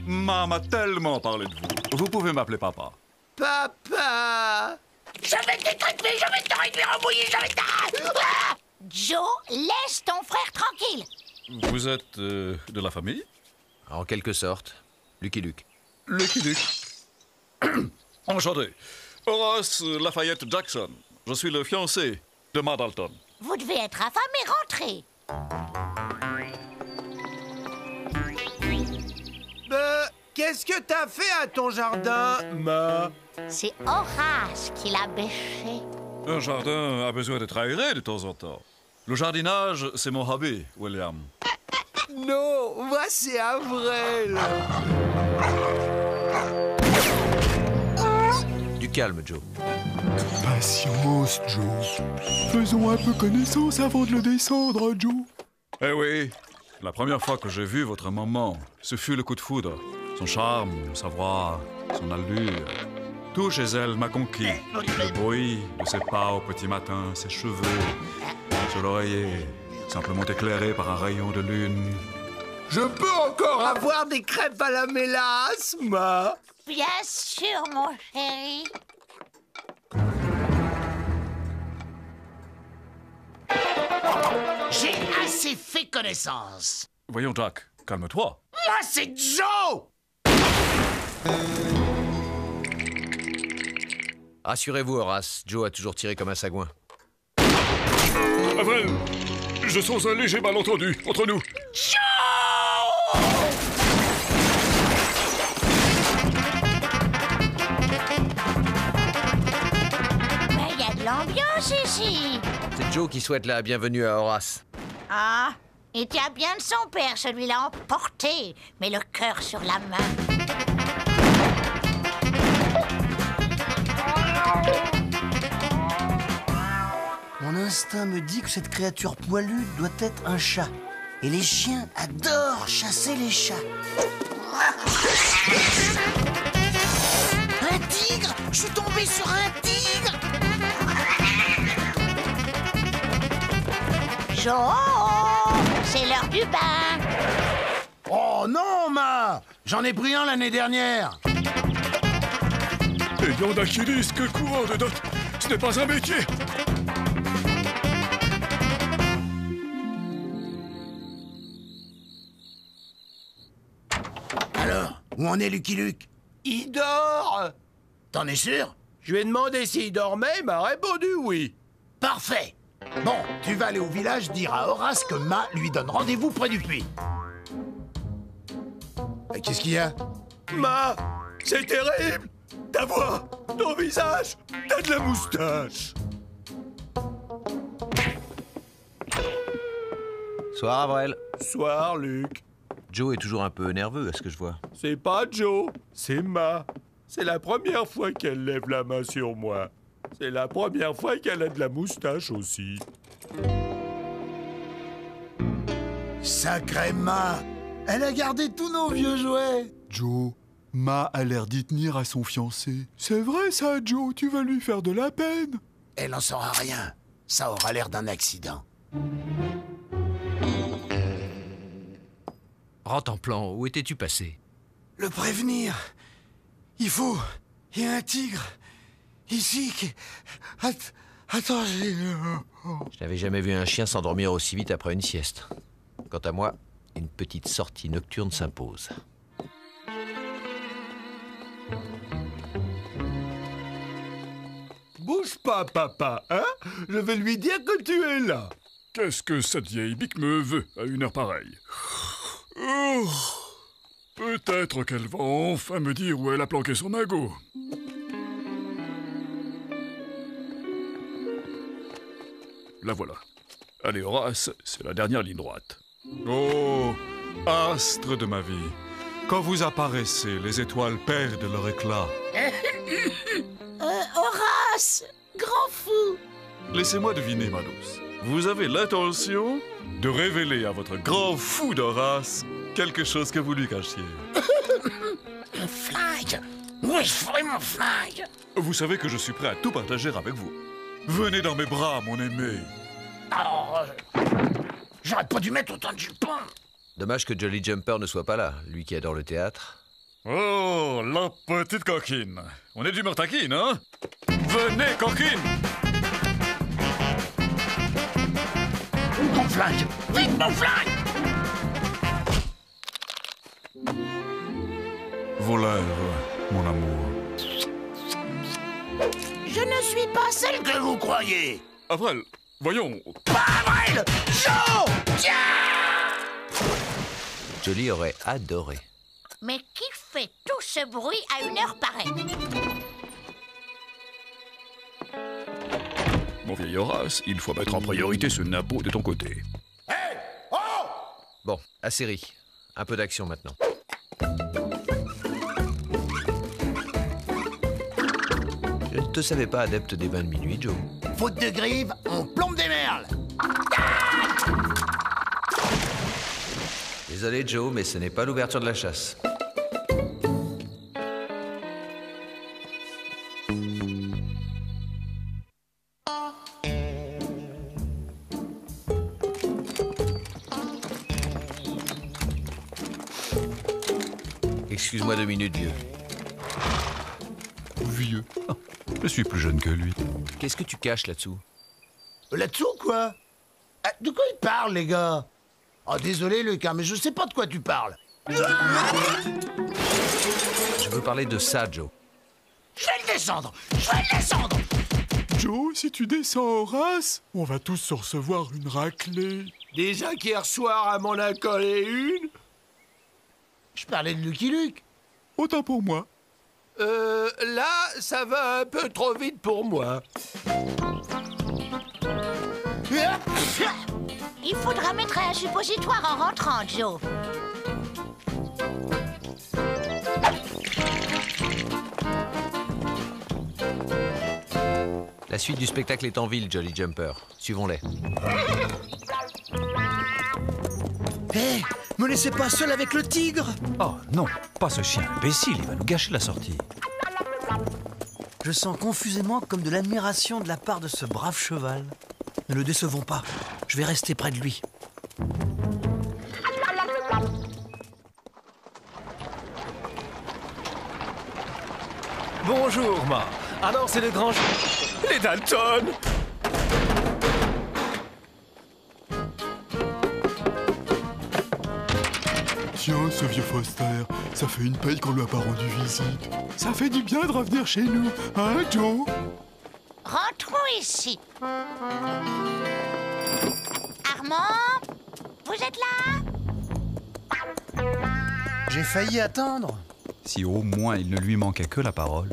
Ma m'a tellement parlé de vous. Vous pouvez m'appeler papa. Papa! Je vais t'étriper, je vais te réduire en bouillie, je vais te... Ah! Joe, laisse ton frère tranquille. Vous êtes de la famille? En quelque sorte. Lucky Luke. Lucky Luke. Enchanté. Horace Lafayette Jackson. Je suis le fiancé de Ma Dalton. Vous devez être affamé, rentrez. Qu'est-ce que t'as fait à ton jardin, Ma? C'est Horace qui l'a bêché. Un jardin a besoin d'être aéré de temps en temps. Le jardinage, c'est mon hobby, William. Non, moi c'est Avril. Du calme, Joe. Patience, Joe. Faisons un peu connaissance avant de le descendre, Joe. Eh oui, la première fois que j'ai vu votre maman, ce fut le coup de foudre. Son charme, sa voix, son allure. Tout chez elle m'a conquis. Le bruit de ses pas au petit matin, ses cheveux, sur l'oreiller, simplement éclairé par un rayon de lune. Je peux encore avoir des crêpes à la mélasse, Ma? Bien sûr, mon chéri. J'ai assez fait connaissance. Voyons, Jack, calme-toi. Moi, c'est Joe! Rassurez-vous, Horace, Joe a toujours tiré comme un sagouin. Avril, je sens un léger malentendu entre nous. Mais il y a de l'ambiance ici. C'est Joe qui souhaite la bienvenue à Horace. Ah, il tient bien de son père, celui-là emporté, mais le cœur sur la main. Mon instinct me dit que cette créature poilue doit être un chat. Et les chiens adorent chasser les chats. Un tigre? Je suis tombé sur un tigre! Joe, c'est l'heure du bain. Oh non, Ma! J'en ai pris un l'année dernière. Ayant d'Achilles que courant de dot, ce n'est pas un métier. Alors, où en est Lucky Luke? Il dort. T'en es sûr? Je lui ai demandé s'il dormait, il m'a répondu oui. Parfait. Bon, tu vas aller au village dire à Horace que Ma lui donne rendez-vous près du puits. Qu'est-ce qu'il y a? Ma, c'est terrible. Ta voix, ton visage, t'as de la moustache. Soir, Avril. Soir, Luc. Joe est toujours un peu nerveux, à ce que je vois. C'est pas Joe, c'est Ma. C'est la première fois qu'elle lève la main sur moi. C'est la première fois qu'elle a de la moustache aussi. Sacré Ma! Elle a gardé tous nos vieux jouets! Joe, Ma a l'air d'y tenir à son fiancé. C'est vrai ça, Joe, tu vas lui faire de la peine. Elle n'en saura rien. Ça aura l'air d'un accident. Rantanplan, où étais-tu passé? Le prévenir. Il faut... Il y a un tigre. Ici qui... Attends, j'ai... Je n'avais jamais vu un chien s'endormir aussi vite après une sieste. Quant à moi, une petite sortie nocturne s'impose. Bouge pas, papa, hein? Je vais lui dire que tu es là. Qu'est-ce que cette vieille bique me veut à une heure pareille? Oh, peut-être qu'elle va enfin me dire où elle a planqué son magot. La voilà. Allez, Horace, c'est la dernière ligne droite. Oh, astre de ma vie, quand vous apparaissez, les étoiles perdent leur éclat. Horace, grand fou. Laissez-moi deviner, ma douce. Vous avez l'intention de révéler à votre grand fou d'Horace quelque chose que vous lui cachiez. Mon flingue. Oui, je ferai mon flingue. Vous savez que je suis prêt à tout partager avec vous. Venez dans mes bras, mon aimé. Oh, j'aurais pas dû mettre autant de jupons. Dommage que Jolly Jumper ne soit pas là, lui qui adore le théâtre. Oh, la petite coquine. On est d'humeur taquine, hein? Venez, coquine! Mon flingue. Vite, mon flingue. Vos lèvres, mon amour. Je ne suis pas celle que vous croyez. Avril, voyons. Pas Avril! Joe! Tiens! Jolly aurait adoré. Mais qui fait tout ce bruit à une heure pareille? Mon vieil Horace, il faut mettre en priorité ce nabeau de ton côté. Bon, assez ri. Un peu d'action maintenant. Je ne te savais pas adepte des bains de minuit, Joe. Faute de grive, on plombe des merles. Désolé, Joe, mais ce n'est pas l'ouverture de la chasse. Excuse-moi 2 minutes, vieux. Vieux? Je suis plus jeune que lui. Qu'est-ce que tu caches là-dessous? Là-dessous, quoi? De quoi il parle, les gars? Oh, désolé, Lucas, mais je sais pas de quoi tu parles. Je veux parler de ça, Joe. Je vais le descendre! Je vais le descendre! Joe, si tu descends Horace, on va tous se recevoir une raclée. Déjà qu'hier soir, à m'en a collé une. Je parlais de Lucky Luke. Autant pour moi. Là, ça va un peu trop vite pour moi. Il faudra mettre un suppositoire en rentrant, Joe. La suite du spectacle est en ville, Jolly Jumper. Suivons-les. Hé, me laissez pas seul avec le tigre! Oh non, pas ce chien imbécile, il va nous gâcher la sortie. Je sens confusément comme de l'admiration de la part de ce brave cheval. Ne le décevons pas, je vais rester près de lui. Bonjour, Ma. Alors c'est le grand... Les Dalton! Tiens, ce vieux Foster, ça fait une paye qu'on lui a pas rendu visite. Ça fait du bien de revenir chez nous, hein, Joe? Rentrons ici. Armand, vous êtes là? J'ai failli attendre. Si au moins il ne lui manquait que la parole.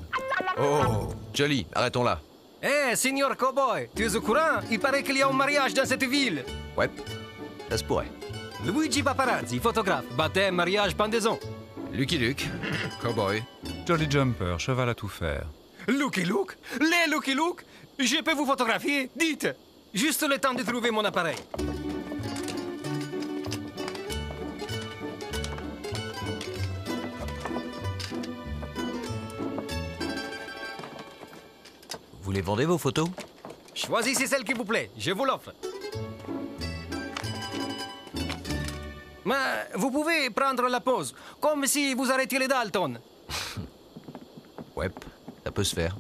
Oh, Jolly, arrêtons là. Eh, Signor Cowboy, tu es au courant? Il paraît qu'il y a un mariage dans cette ville. Ouais, ça se pourrait. Luigi Paparazzi, photographe. Baptême, mariage, pendaison. Lucky Luke, cowboy. Jolly Jumper, cheval à tout faire. Lucky Luke? Les Lucky Luke? Je peux vous photographier? Dites. Juste le temps de trouver mon appareil. Vous les vendez, vos photos? Choisissez celle qui vous plaît, je vous l'offre. Mais vous pouvez prendre la pause, comme si vous arrêtiez les Dalton. Ouais, ça peut se faire.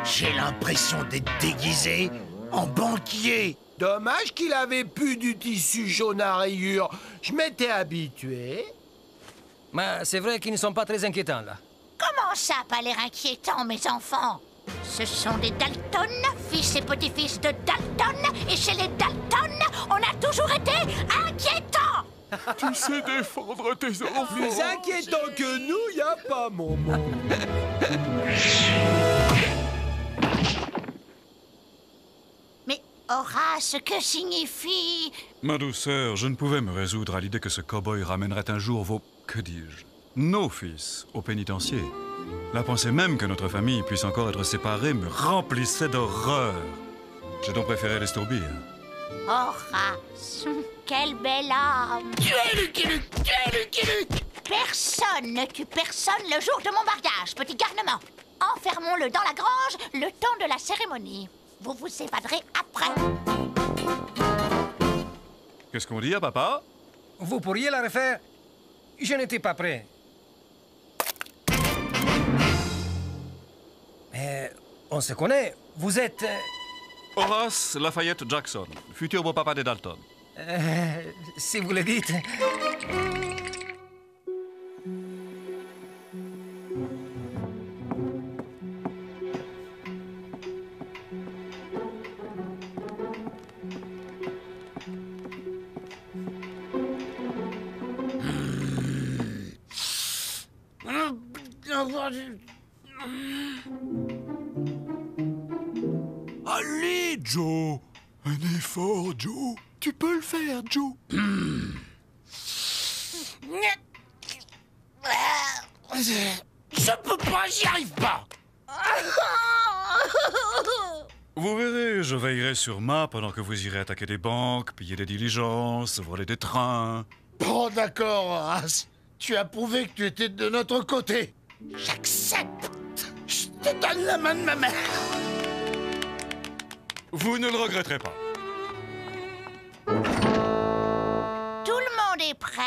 J'ai l'impression d'être déguisé en banquier. Dommage qu'il avait plus du tissu jaune à rayures. Je m'étais habitué. Mais c'est vrai qu'ils ne sont pas très inquiétants, là. Comment ça, pas l'air inquiétant, mes enfants? Ce sont des Dalton, fils et petits-fils de Dalton, et chez les Dalton, on a toujours été inquiétants. Tu sais défendre tes enfants. Plus inquiétant que nous, y a pas, mon monde. Mais Horace, que signifie... Ma douceur, je ne pouvais me résoudre à l'idée que ce cow-boy ramènerait un jour vos... que dis-je? Nos fils au pénitencier. La pensée même que notre famille puisse encore être séparée me remplissait d'horreur. J'ai donc préféré les stourbir. Horace, quelle belle âme. Tu es Lucky Luke! Tu es Lucky Luke! Personne ne tue personne le jour de mon mariage, petit garnement. Enfermons-le dans la grange le temps de la cérémonie. Vous vous évaderez après. Qu'est-ce qu'on dit à papa? Vous pourriez la refaire? Je n'étais pas prêt. Mais on se connaît. Vous êtes... Horace Lafayette Jackson, futur beau-papa des Dalton. Si vous le dites. Allez, Joe! Un effort, Joe! Tu peux le faire, Joe! Je peux pas, j'y arrive pas! Vous verrez, je veillerai sur Ma pendant que vous irez attaquer des banques, piller des diligences, voler des trains. Bon, d'accord, Horace. Tu as prouvé que tu étais de notre côté. J'accepte. Je te donne la main de ma mère. Vous ne le regretterez pas. Tout le monde est prêt?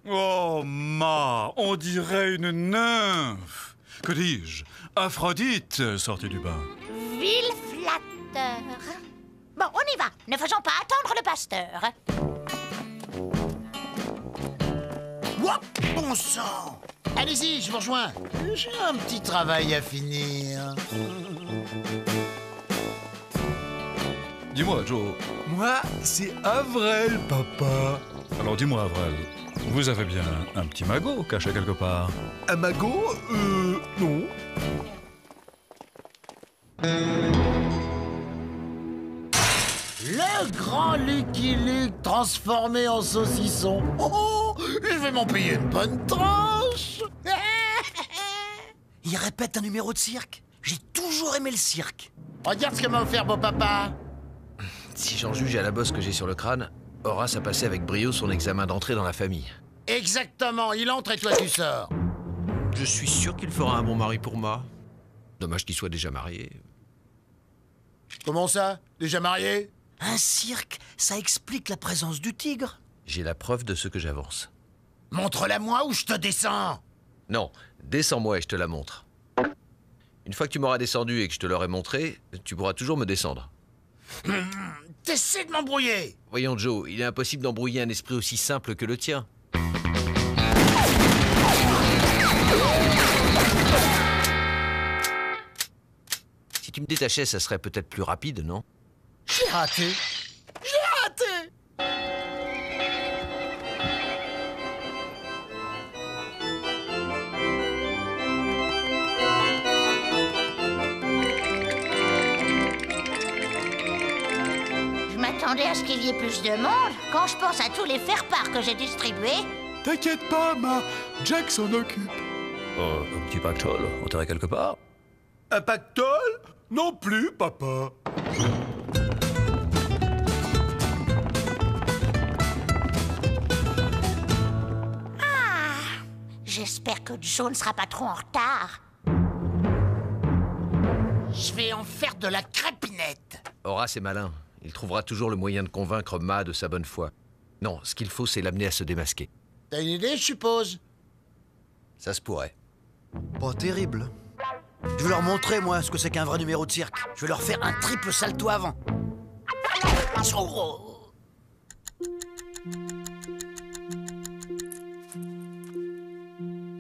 Oh, Ma, on dirait une nymphe. Que dis-je? Aphrodite sortie du bain. Vil flatteur. Bon, on y va. Ne faisons pas attendre le pasteur. Wouah, bon sang! Allez-y, je vous rejoins. J'ai un petit travail à finir. Dis-moi, Joe. Moi, c'est Avril, papa. Alors dis-moi, Avril, vous avez bien un petit magot caché quelque part? Un magot? Non. Le grand Lucky Luke transformé en saucisson. Oh, je vais m'en payer une bonne tranche. Il répète un numéro de cirque. J'ai toujours aimé le cirque. Regarde ce que m'a offert beau papa. Si j'en juge à la bosse que j'ai sur le crâne, Horace a passé avec brio son examen d'entrée dans la famille. Exactement, il entre et toi tu sors. Je suis sûr qu'il fera un bon mari pour moi. Dommage qu'il soit déjà marié. Comment ça? Déjà marié? Un cirque, ça explique la présence du tigre. J'ai la preuve de ce que j'avance. Montre-la-moi ou je te descends. Non, descends-moi et je te la montre. Une fois que tu m'auras descendu et que je te l'aurai montré, tu pourras toujours me descendre. T'essaies de m'embrouiller. Voyons, Joe, il est impossible d'embrouiller un esprit aussi simple que le tien. Si tu me détachais, ça serait peut-être plus rapide, non? J'ai raté. J'ai raté. Je m'attendais à ce qu'il y ait plus de monde. Quand je pense à tous les faire-part que j'ai distribués... T'inquiète pas, Ma. Jack s'en occupe. Un petit pactole, enterré quelque part? Un pactole? Non plus, papa. J'espère que Joe ne sera pas trop en retard. Je vais en faire de la crépinette. Horace est malin. Il trouvera toujours le moyen de convaincre Ma de sa bonne foi. Non, ce qu'il faut, c'est l'amener à se démasquer. T'as une idée, je suppose? Ça se pourrait. Pas terrible. Je vais leur montrer, moi, ce que c'est qu'un vrai numéro de cirque. Je vais leur faire un triple salto avant.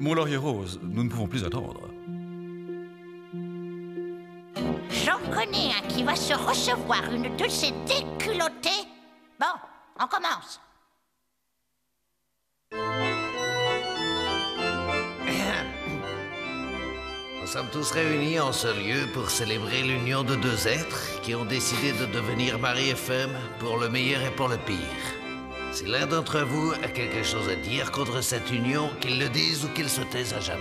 Mon laurier rose, nous ne pouvons plus attendre. J'en connais un qui va se recevoir une de ces déculottées. Bon, on commence. Nous sommes tous réunis en ce lieu pour célébrer l'union de deux êtres qui ont décidé de devenir mari et femme pour le meilleur et pour le pire. Si l'un d'entre vous a quelque chose à dire contre cette union, qu'il le dise ou qu'il se taise à jamais.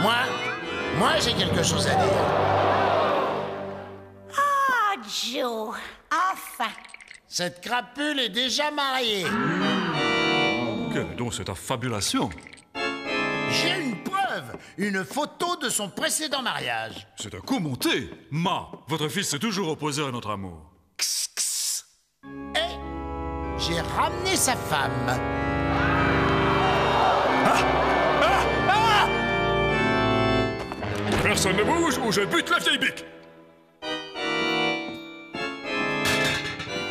Moi, j'ai quelque chose à dire. Ah, Joe, enfin. Cette crapule est déjà mariée. Quelle est donc cette affabulation? J'ai une preuve, une photo de son précédent mariage. C'est un coup monté. Ma, votre fils s'est toujours opposé à notre amour. Et j'ai ramené sa femme. Personne ne bouge ou je bute la vieille bique.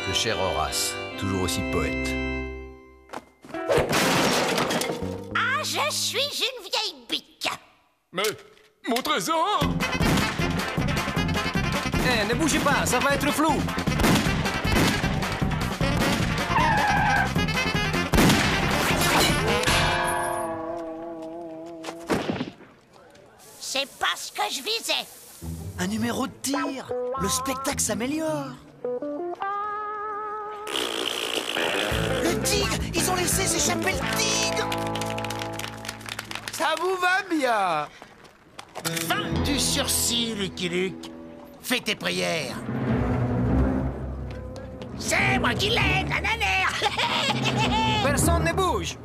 Ce cher Horace, toujours aussi poète. Ah, je suis une vieille bique. Mais mon trésor! Eh, ne bougez pas, ça va être flou. C'est pas ce que je visais. Un numéro de tir. Le spectacle s'améliore. Le tigre! Ils ont laissé s'échapper le tigre! Ça vous va bien? Fin du sursis, Lucky Luke. Fais tes prières. C'est moi qui l'ai, nananère. Personne ne bouge.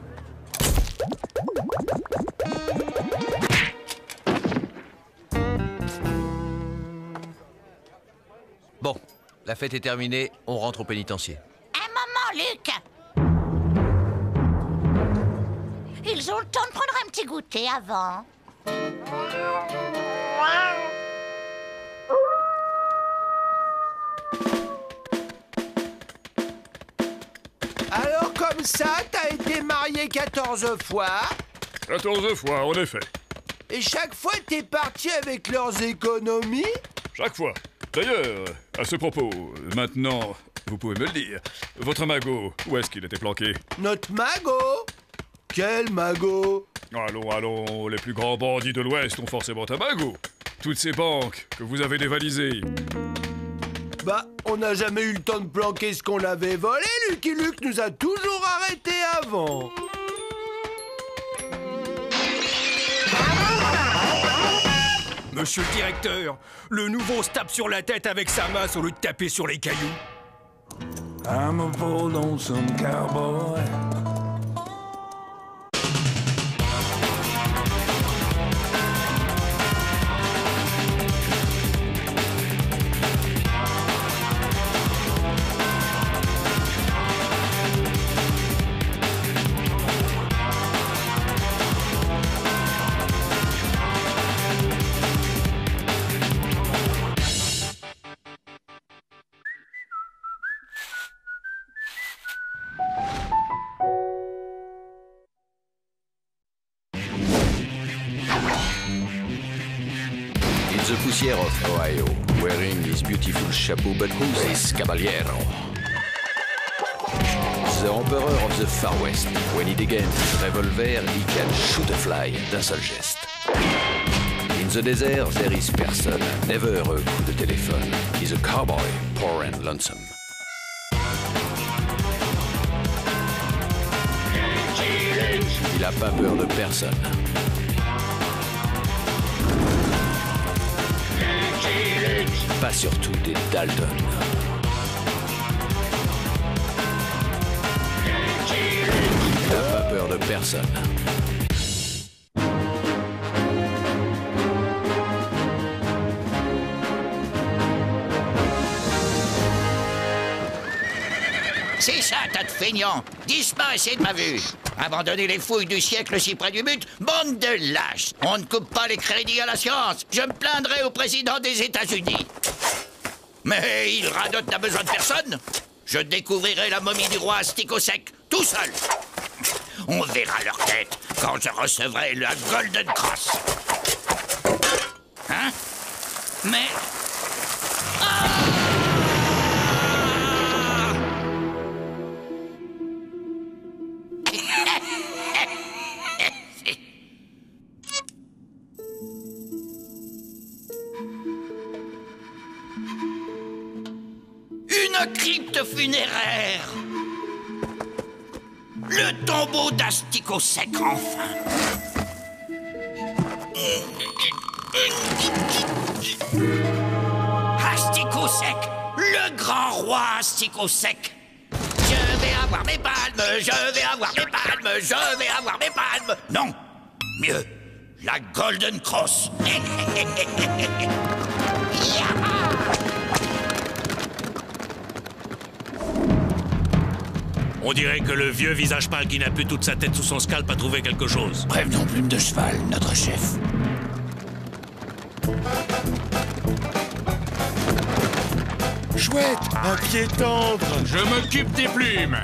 Bon, la fête est terminée, on rentre au pénitencier. Un moment, Luc. Ils ont le temps de prendre un petit goûter avant. Alors comme ça, t'as été marié 14 fois. 14 fois, en effet. Et chaque fois, t'es parti avec leurs économies. Chaque fois. D'ailleurs, à ce propos, maintenant, vous pouvez me le dire. Votre magot, où est-ce qu'il était planqué? Notre magot? Quel magot? Allons, allons, les plus grands bandits de l'Ouest ont forcément un magot. Toutes ces banques que vous avez dévalisées. Bah, on n'a jamais eu le temps de planquer ce qu'on avait volé. Lucky Luke nous a toujours arrêtés avant. Monsieur le directeur, le nouveau se tape sur la tête avec sa masse au lieu de taper sur les cailloux. I'm a bold lonesome cowboy. The Poussière of Ohio, wearing his beautiful chapeau, but who's this caballero? The Emperor of the Far West. When he degains his revolver, he can shoot a fly d'un seul geste. In the desert, there is person, never a coup de téléphone. He's a cowboy, poor and lonesome. Il a pas peur de personne. Pas surtout des Dalton. Il n'a pas peur de personne. C'est ça, tas de feignants. Disparaissez de ma vue. Abandonnez les fouilles du siècle si près du but. Bande de lâches. On ne coupe pas les crédits à la science. Je me plaindrai au président des États-Unis. Mais il radote n'a besoin de personne. Je découvrirai la momie du roi astic sec, tout seul. On verra leur tête quand je recevrai la Golden Cross. Hein? Mais... Une crypte funéraire. Le tombeau d'asticot sec, enfin. Asticot sec, le grand roi Asticot sec. Je vais avoir mes palmes, je vais avoir mes palmes, je vais avoir mes palmes. Non, mieux, la Golden Cross. On dirait que le vieux visage pâle qui n'a plus toute sa tête sous son scalp a trouvé quelque chose. Prévenons Plume de Cheval, notre chef. Chouette, un pied tendre. Je m'occupe des plumes.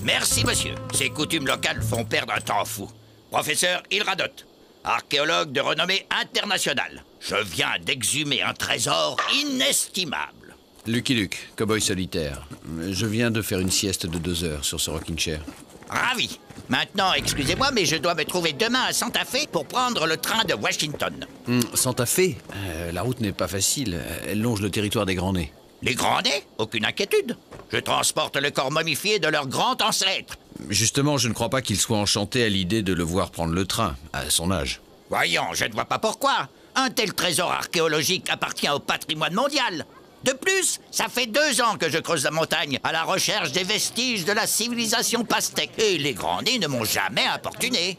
Merci, monsieur. Ces coutumes locales font perdre un temps fou. Professeur Hilradote, archéologue de renommée internationale. Je viens d'exhumer un trésor inestimable. Lucky Luke, cow-boy solitaire. Je viens de faire une sieste de 2 heures sur ce rocking chair. Ravi. Maintenant, excusez-moi, mais je dois me trouver demain à Santa Fe pour prendre le train de Washington. Santa Fe, la route n'est pas facile. Elle longe le territoire des Grands Nez. Les Grands Nez? Aucune inquiétude. Je transporte le corps momifié de leur grand ancêtre. Justement, je ne crois pas qu'il soit enchanté à l'idée de le voir prendre le train, à son âge. Voyons, je ne vois pas pourquoi. Un tel trésor archéologique appartient au patrimoine mondial. De plus, ça fait 2 ans que je creuse la montagne à la recherche des vestiges de la civilisation pastèque. Et les Grands Nez ne m'ont jamais importuné.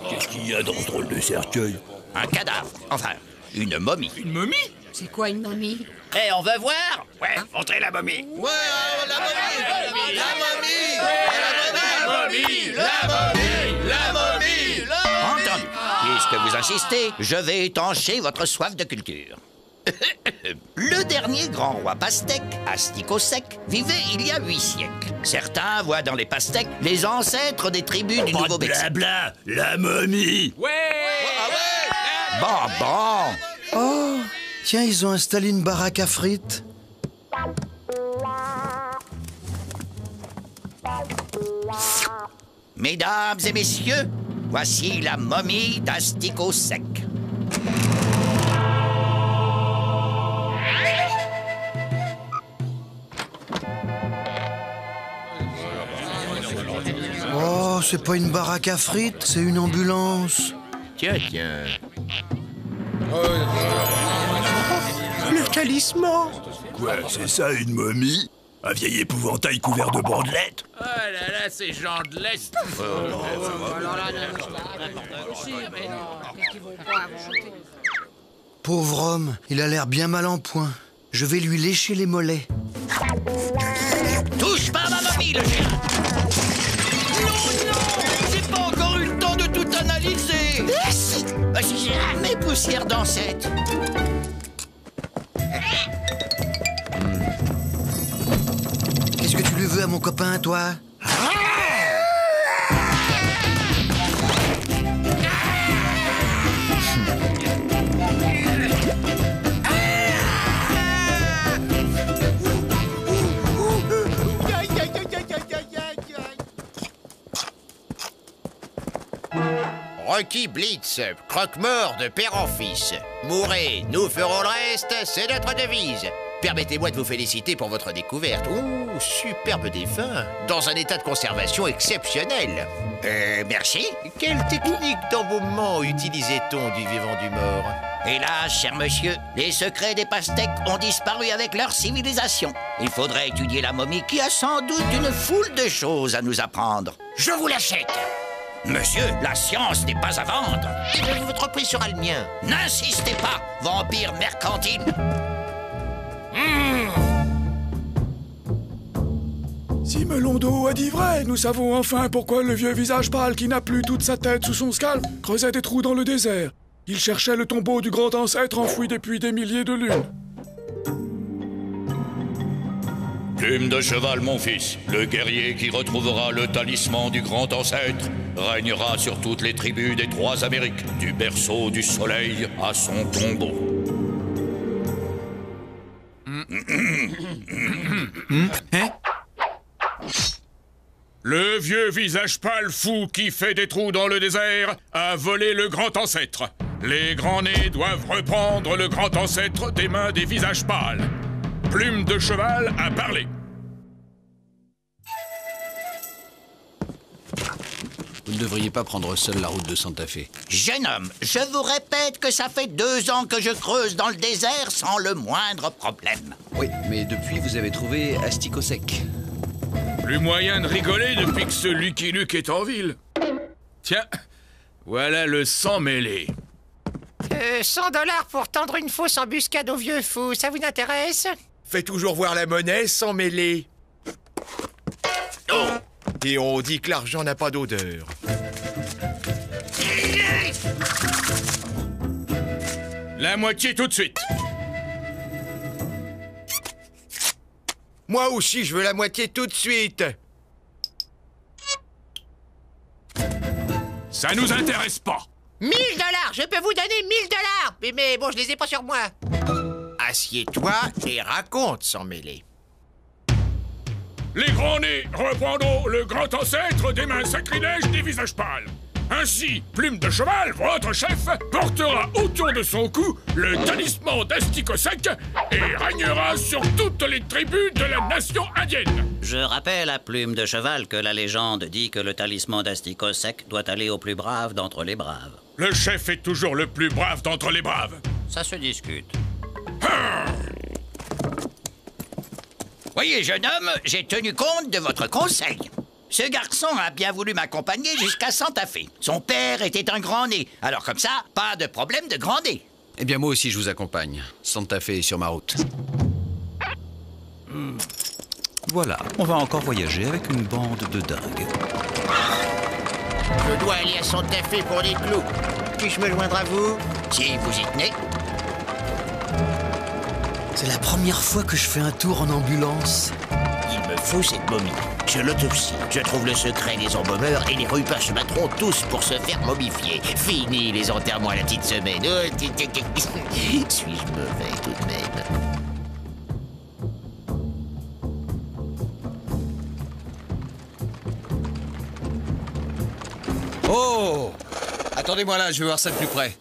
Qu'est-ce qu'il y a dans ce drôle de cercueil? Un cadavre. Enfin, une momie. Une momie? C'est quoi une momie? Eh, on veut voir? Ouais, montrez la momie. Ouais, la momie! La momie! La momie! La momie! Entendu. Puisque vous insistez, je vais étancher votre soif de culture. Le dernier grand roi pastèque, Asticot sec, vivait il y a 8 siècles. Certains voient dans les pastèques les ancêtres des tribus du Nouveau-Mexique. Blabla, la momie. Bon. Oh, tiens, ils ont installé une baraque à frites. Mesdames et messieurs, voici la momie d'Asticot sec. Oh, c'est pas une baraque à frites, c'est une ambulance. Tiens. Le talisman. Quoi, c'est ça une momie? Un vieil épouvantail couvert de bandelettes? Oh là là, ces gens de l'Est. Pauvre homme, il a l'air bien mal en point. Je vais lui lécher les mollets. Touche pas à ma momie, le chien! Non, j'ai pas encore eu le temps de tout analyser. J'ai jamais poussière d'ancêtre. Qu'est-ce que tu lui veux à mon copain, toi? Rocky Blitz, croque-mort de père en fils. Mourez, nous ferons le reste, c'est notre devise. Permettez-moi de vous féliciter pour votre découverte. Ouh, superbe défunt, dans un état de conservation exceptionnel. Merci. Quelle technique d'embaumement utilisait-on du vivant du mort? Hélas, cher monsieur, les secrets des pastèques ont disparu avec leur civilisation. Il faudrait étudier la momie qui a sans doute une foule de choses à nous apprendre. Je vous l'achète. Monsieur, la science n'est pas à vendre. Votre prix sera le mien. N'insistez pas, vampire mercantile. Si Melondo a dit vrai, nous savons enfin pourquoi le vieux visage pâle qui n'a plus toute sa tête sous son scalp creusait des trous dans le désert. Il cherchait le tombeau du grand ancêtre enfoui depuis des milliers de lunes. Plume de cheval, mon fils, le guerrier qui retrouvera le talisman du grand ancêtre, régnera sur toutes les tribus des 3 Amériques, du berceau du soleil à son tombeau. Le vieux visage pâle fou qui fait des trous dans le désert a volé le grand ancêtre. Les grands-nés doivent reprendre le grand ancêtre des mains des visages pâles. Plume de cheval à parler. Vous ne devriez pas prendre seul la route de Santa Fe. Jeune homme, je vous répète que ça fait 2 ans que je creuse dans le désert sans le moindre problème. Oui, mais depuis, vous avez trouvé Asticot Sec. Plus moyen de rigoler depuis que ce Lucky Luke est en ville. Tiens, voilà le sang mêlé. 100 $ pour tendre une fausse embuscade au vieux fou, ça vous intéresse? Fais toujours voir la monnaie sans mêler. Oh! Et on dit que l'argent n'a pas d'odeur. La moitié tout de suite. Moi aussi, je veux la moitié tout de suite. Ça nous intéresse pas. 1000 $, je peux vous donner 1000 $. Mais bon, je les ai pas sur moi. Assieds-toi et raconte sans mêler. Les grands-nés reprendront le grand ancêtre des mains sacrilèges des visages pâles. Ainsi, Plume de Cheval, votre chef, portera autour de son cou le talisman d'Asticot Sec et régnera sur toutes les tribus de la nation indienne. Je rappelle à Plume de Cheval que la légende dit que le talisman d'Asticot Sec doit aller au plus brave d'entre les braves. Le chef est toujours le plus brave d'entre les braves. Ça se discute. Voyez, jeune homme, j'ai tenu compte de votre conseil. Ce garçon a bien voulu m'accompagner jusqu'à Santa Fe. Son père était un grand-né, alors comme ça, pas de problème de grand-né. Eh bien, moi aussi, je vous accompagne. Santa Fe est sur ma route. Voilà, on va encore voyager avec une bande de dingues. Je dois aller à Santa Fe pour les clous. Puis-je me joindre à vous, si vous y tenez? C'est la première fois que je fais un tour en ambulance. Il me faut cette momie. Je l'autopsie. Je trouve le secret des embaumeurs et les rupains se battront tous pour se faire momifier. Fini les enterrements à la petite semaine. Suis-je mauvais tout de même? Oh! Attendez-moi là, je vais voir ça de plus près.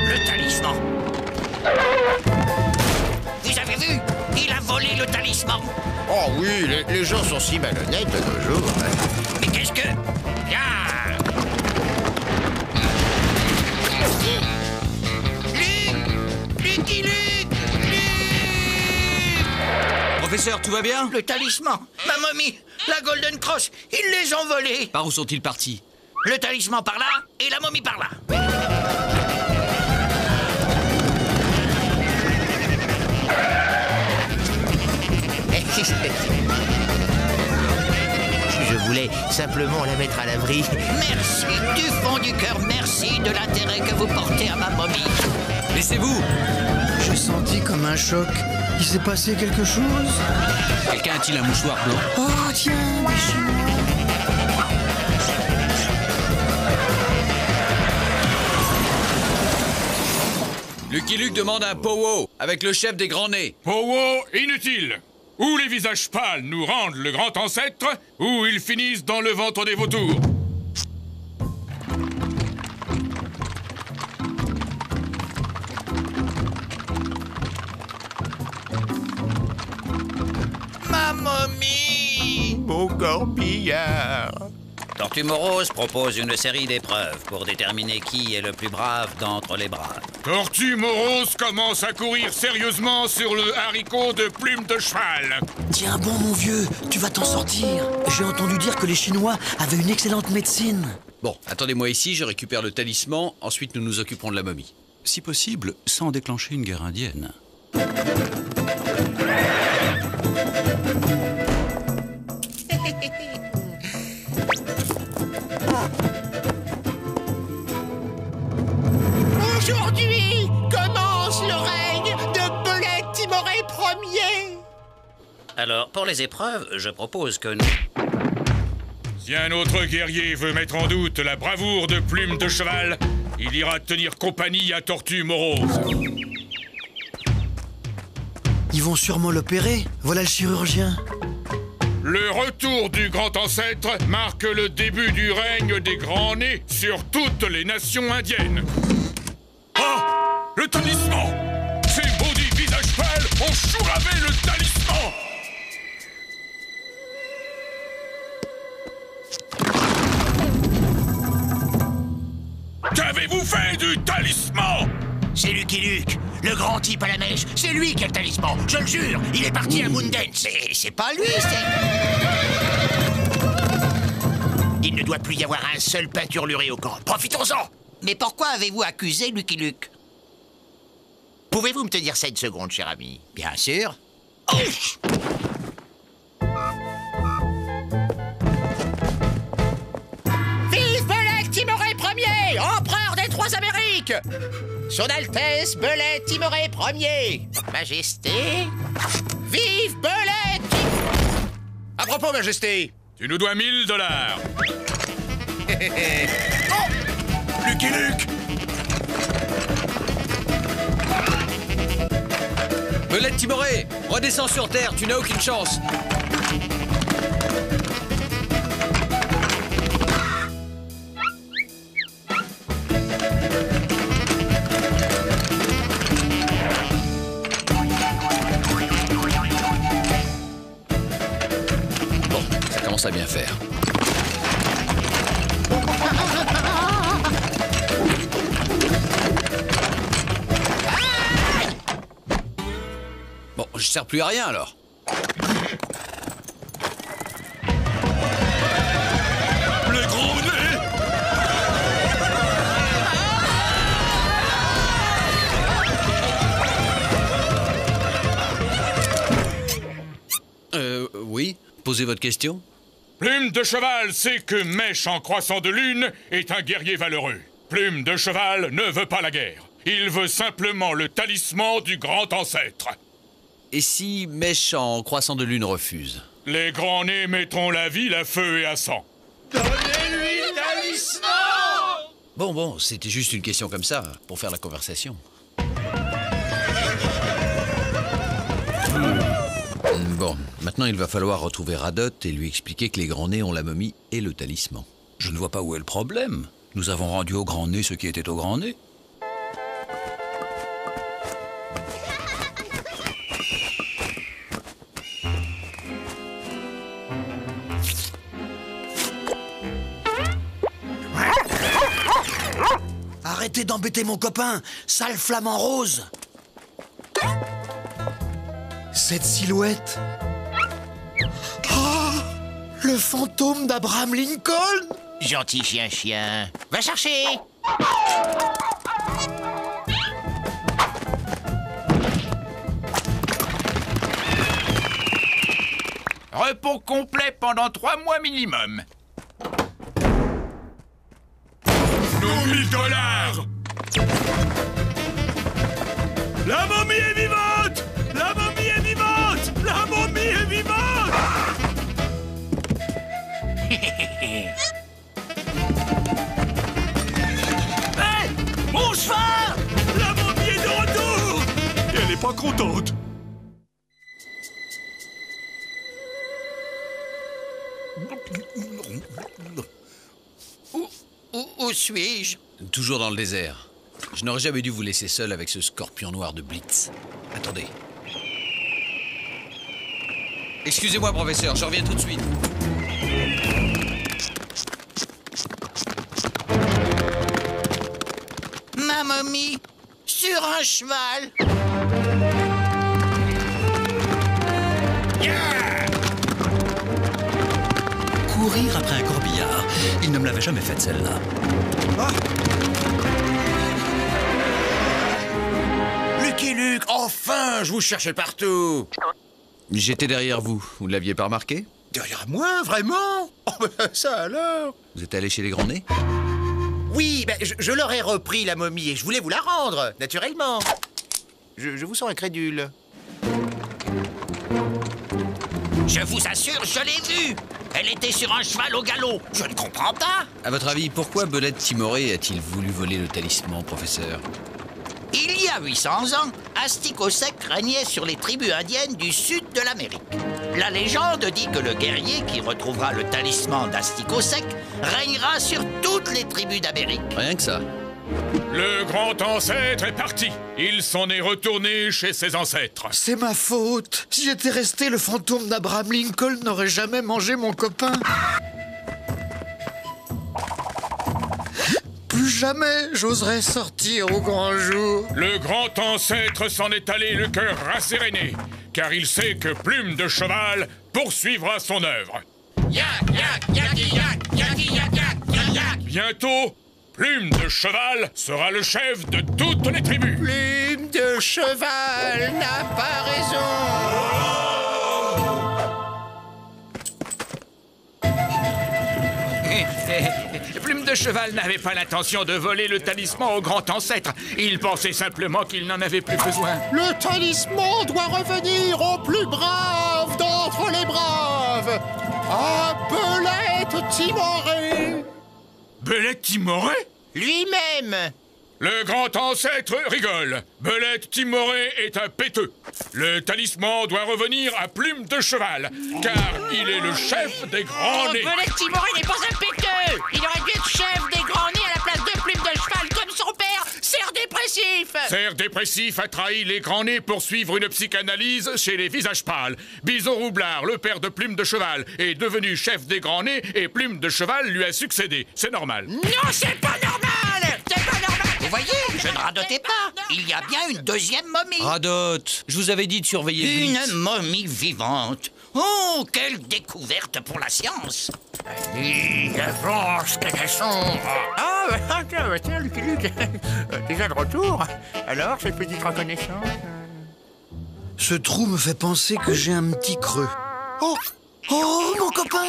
Le talisman. Vous avez vu? Il a volé le talisman. Oh oui, les gens sont si malhonnêtes de nos jours. Mais qu'est-ce que... Lucky Luke! Professeur, tout va bien? Le talisman, ma momie, la Golden Cross, ils les ont volés. Par où sont-ils partis? Le talisman par là et la momie par là. Je voulais simplement la mettre à l'abri. Merci du fond du cœur, merci de l'intérêt que vous portez à ma momie. Laissez-vous! J'ai senti comme un choc. Il s'est passé quelque chose? Quelqu'un a-t-il un mouchoir blanc? Oh, tiens, des Chinois. Lucky Luke demande un pow-wow avec le chef des grands-nés. Pow-wow inutile. Ou les visages pâles nous rendent le grand ancêtre, ou ils finissent dans le ventre des vautours. Ma momie! Mon corbillard! Tortue Morose propose une série d'épreuves pour déterminer qui est le plus brave d'entre les braves. Tortue Morose commence à courir sérieusement sur le haricot de Plume de Cheval. Tiens bon, mon vieux, tu vas t'en sortir. J'ai entendu dire que les Chinois avaient une excellente médecine. Bon, attendez-moi ici, je récupère le talisman, ensuite nous nous occuperons de la momie. Si possible, sans déclencher une guerre indienne. Aujourd'hui commence le règne de Belette Timoré Ier. Alors, pour les épreuves, je propose que nous... Si un autre guerrier veut mettre en doute la bravoure de Plume de Cheval, il ira tenir compagnie à Tortue Morose. Ils vont sûrement l'opérer. Voilà le chirurgien. Le retour du grand ancêtre marque le début du règne des grands nez sur toutes les nations indiennes. Ah! Le talisman! Ces maudits visages pâles ont chouravé le talisman! Qu'avez-vous fait du talisman? C'est Lucky Luke, le grand type à la mèche. C'est lui qui a le talisman, je le jure. Il est parti à Moondance. C'est pas lui, Il ne doit plus y avoir un seul peinturluré au camp. Profitons-en. Mais pourquoi avez-vous accusé Lucky Luke? Pouvez-vous me tenir 7 secondes, cher ami? Bien sûr. Oh! Vive Belette Timoré Ier, empereur des Trois Amériques! Son Altesse Belette Timoré Ier, Majesté, vive Belette! À propos, Majesté! Tu nous dois $1000. Oh! Lucky Luke! Belette Timoré, redescends sur Terre, tu n'as aucune chance. Bon, ça commence à bien faire. Bon, je sers plus à rien alors. Le gros nez! Oui, posez votre question. Plume de Cheval sait que Mèche en croissant de lune est un guerrier valeureux. Plume de Cheval ne veut pas la guerre. Il veut simplement le talisman du grand ancêtre. Et si Mèche en croissant de lune refuse? Les grands nez mettront la ville à feu et à sang. Donnez-lui le talisman! Bon, c'était juste une question comme ça, pour faire la conversation. Bon, maintenant il va falloir retrouver Radot et lui expliquer que les grands nez ont la momie et le talisman. Je ne vois pas où est le problème. Nous avons rendu au grand nez ce qui était au grand nez. Arrêtez d'embêter mon copain, sale flamant rose. Cette silhouette... Oh, le fantôme d'Abraham Lincoln. Gentil chien. Va chercher! Repos complet pendant 3 mois minimum. Nos $1000! La momie est vivante! La momie est vivante! La momie est vivante! Hey! Mon cheval! La momie est de retour! Et elle est pas contente! Où suis-je? Toujours dans le désert. Je n'aurais jamais dû vous laisser seul avec ce scorpion noir de Blitz. Attendez. Excusez-moi, professeur, je reviens tout de suite. Ma momie, sur un cheval. Courir après un corbillard. Il ne me l'avait jamais faite, celle-là. Ah. Lucky Luke, enfin! Je vous cherchais partout! J'étais derrière vous. Vous ne l'aviez pas remarqué? Derrière moi, vraiment? Oh, ben ça alors! Vous êtes allé chez les grands nez? Oui, ben, je leur ai repris la momie et je voulais vous la rendre, naturellement. Je vous sens incrédule. Je vous assure, je l'ai vue. Elle était sur un cheval au galop. Je ne comprends pas. À votre avis, pourquoi Belette Timoré a-t-il voulu voler le talisman, professeur? Il y a 800 ans, Astic Sec régnait sur les tribus indiennes du sud de l'Amérique. La légende dit que le guerrier qui retrouvera le talisman d'Astic Sec régnera sur toutes les tribus d'Amérique. Rien que ça. Le grand ancêtre est parti. Il s'en est retourné chez ses ancêtres. C'est ma faute. Si j'étais resté, le fantôme d'Abraham Lincoln n'aurait jamais mangé mon copain. Plus jamais j'oserais sortir au grand jour. Le grand ancêtre s'en est allé le cœur rasséréné, car il sait que Plume de Cheval poursuivra son œuvre. Bientôt, Plume de Cheval sera le chef de toutes les tribus. Plume de Cheval n'a pas raison. Plume de Cheval n'avait pas l'intention de voler le talisman au grand ancêtre. Il pensait simplement qu'il n'en avait plus besoin. Le talisman doit revenir au plus brave d'entre les braves, à Belette Timoré. Belette Timoré? Lui-même. Le grand ancêtre rigole. Belette Timoré est un péteux. Le talisman doit revenir à Plume de Cheval, car il est le chef des grands nez. Belette Timoré n'est pas un péteux. Il aurait dû être chef des grands nez à la place de Plume de Cheval, comme son père, Cerf Dépressif. Cerf Dépressif a trahi les grands nez pour suivre une psychanalyse chez les visages pâles. Bison Roublard, le père de Plume de Cheval, est devenu chef des grands nez et Plume de Cheval lui a succédé. C'est normal. Non, c'est pas normal. C'est pas normal. Vous voyez, je ne radotais pas. Il y a bien une deuxième momie. Radote, je vous avais dit de surveiller Une momie vivante. Oh, quelle découverte pour la science. Il avance, quels sont... Ah, tiens, Lucky Luke. Déjà de retour. Alors, cette petite reconnaissance... Ce trou me fait penser que j'ai un petit creux. Oh, mon copain,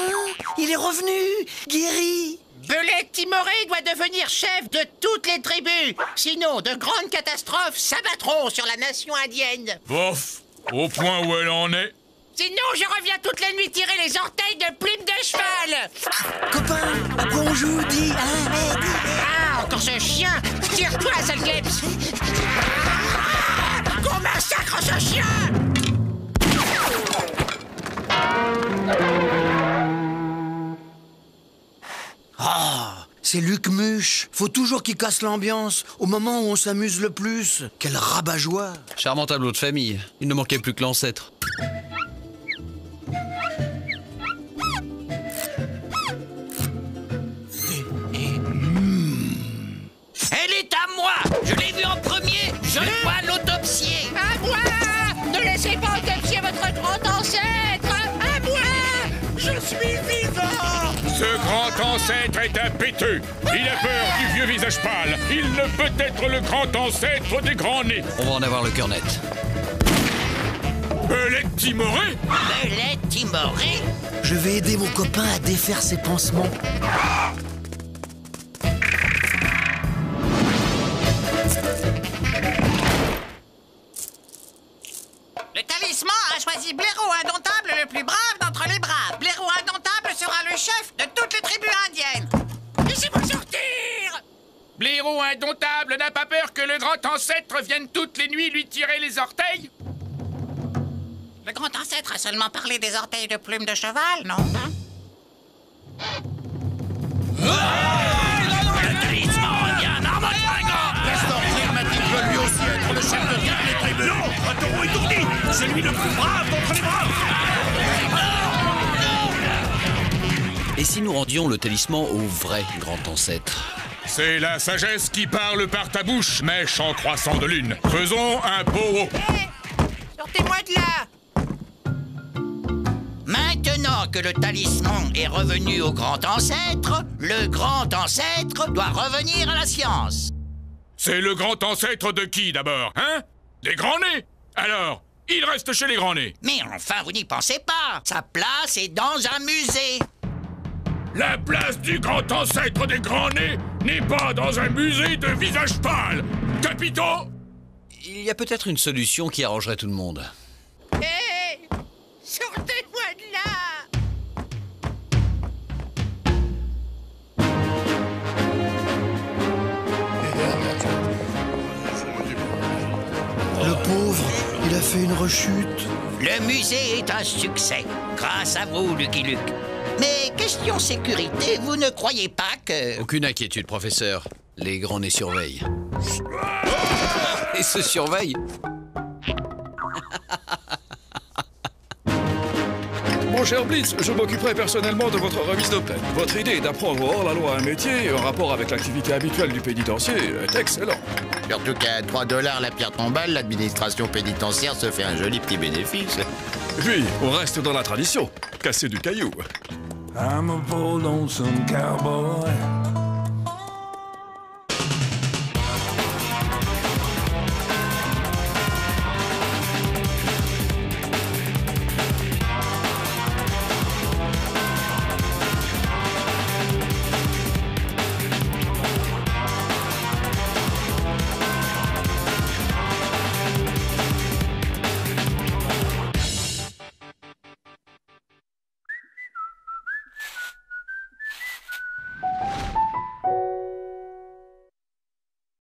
il est revenu, guéri. Belette Timoré doit devenir chef de toutes les tribus. Sinon, de grandes catastrophes s'abattront sur la nation indienne. Bof, au point où elle en est. Sinon, je reviens toutes les nuits tirer les orteils de Plume de Cheval. Copain, à quoi on joue, dis, hein, dis. Ah, encore ce chien. Tire-toi, sale Glebs. Qu'on massacre ce chien. Ah, c'est Luc Muche. Faut toujours qu'il casse l'ambiance au moment où on s'amuse le plus. Quel rabat-joie. Charmant tableau de famille. Il ne manquait plus que l'ancêtre. Elle est à moi. Je l'ai vue en premier. Je dois l'autopsier. À moi. Ne laissez pas autopsier votre grand ancêtre. À moi. Je suis vivant. Ce grand ancêtre est un péteux. Il a peur du vieux visage pâle. Il ne peut être le grand ancêtre des grands nez. On va en avoir le cœur net. Belette Timoré? Belette Timoré? Je vais aider mon copain à défaire ses pansements. Le talisman a choisi Blaireau Indomptable, le plus brave d'entre les braves. Blaireau Indomptable sera le chef de toutes les tribus indiennes. Laissez-moi sortir! Blaireau Indomptable n'a pas peur que le grand ancêtre vienne toutes les nuits lui tirer les orteils? Le grand ancêtre a seulement parlé des orteils de Plume de Cheval, non? Le talisman revient dans votre fringant. Castor Flegmatique veut lui aussi être le chef de toutes les tribus. Non, un taureau étourdi. C'est lui le plus brave d'entre les braves. Et si nous rendions le talisman au vrai grand ancêtre? C'est la sagesse qui parle par ta bouche, mèche en croissant de lune. Faisons un beau... Sortez-moi de là! Maintenant que le talisman est revenu au grand ancêtre, le grand ancêtre doit revenir à la science. C'est le grand ancêtre de qui, d'abord, hein? Des grands nez? Alors, il reste chez les grands nez. Mais enfin, vous n'y pensez pas. Sa place est dans un musée. La place du grand ancêtre des grands nez n'est pas dans un musée de visages pâles. Capitaux? Il y a peut-être une solution qui arrangerait tout le monde. Hé! Sortez-moi de là! fait une rechute. Le musée est un succès, grâce à vous, Lucky Luke. Mais question sécurité, vous ne croyez pas que... Aucune inquiétude, professeur. Les grands nez surveillent. Et se surveillent. Mon cher Blitz, je m'occuperai personnellement de votre remise de peine. Votre idée d'apprendre hors la loi un métier en rapport avec l'activité habituelle du pénitencier est excellent. Surtout qu'à 3 $ la pierre tombale, l'administration pénitentiaire se fait un joli petit bénéfice. Puis, on reste dans la tradition. Casser du caillou. I'm a poor lonesome cowboy.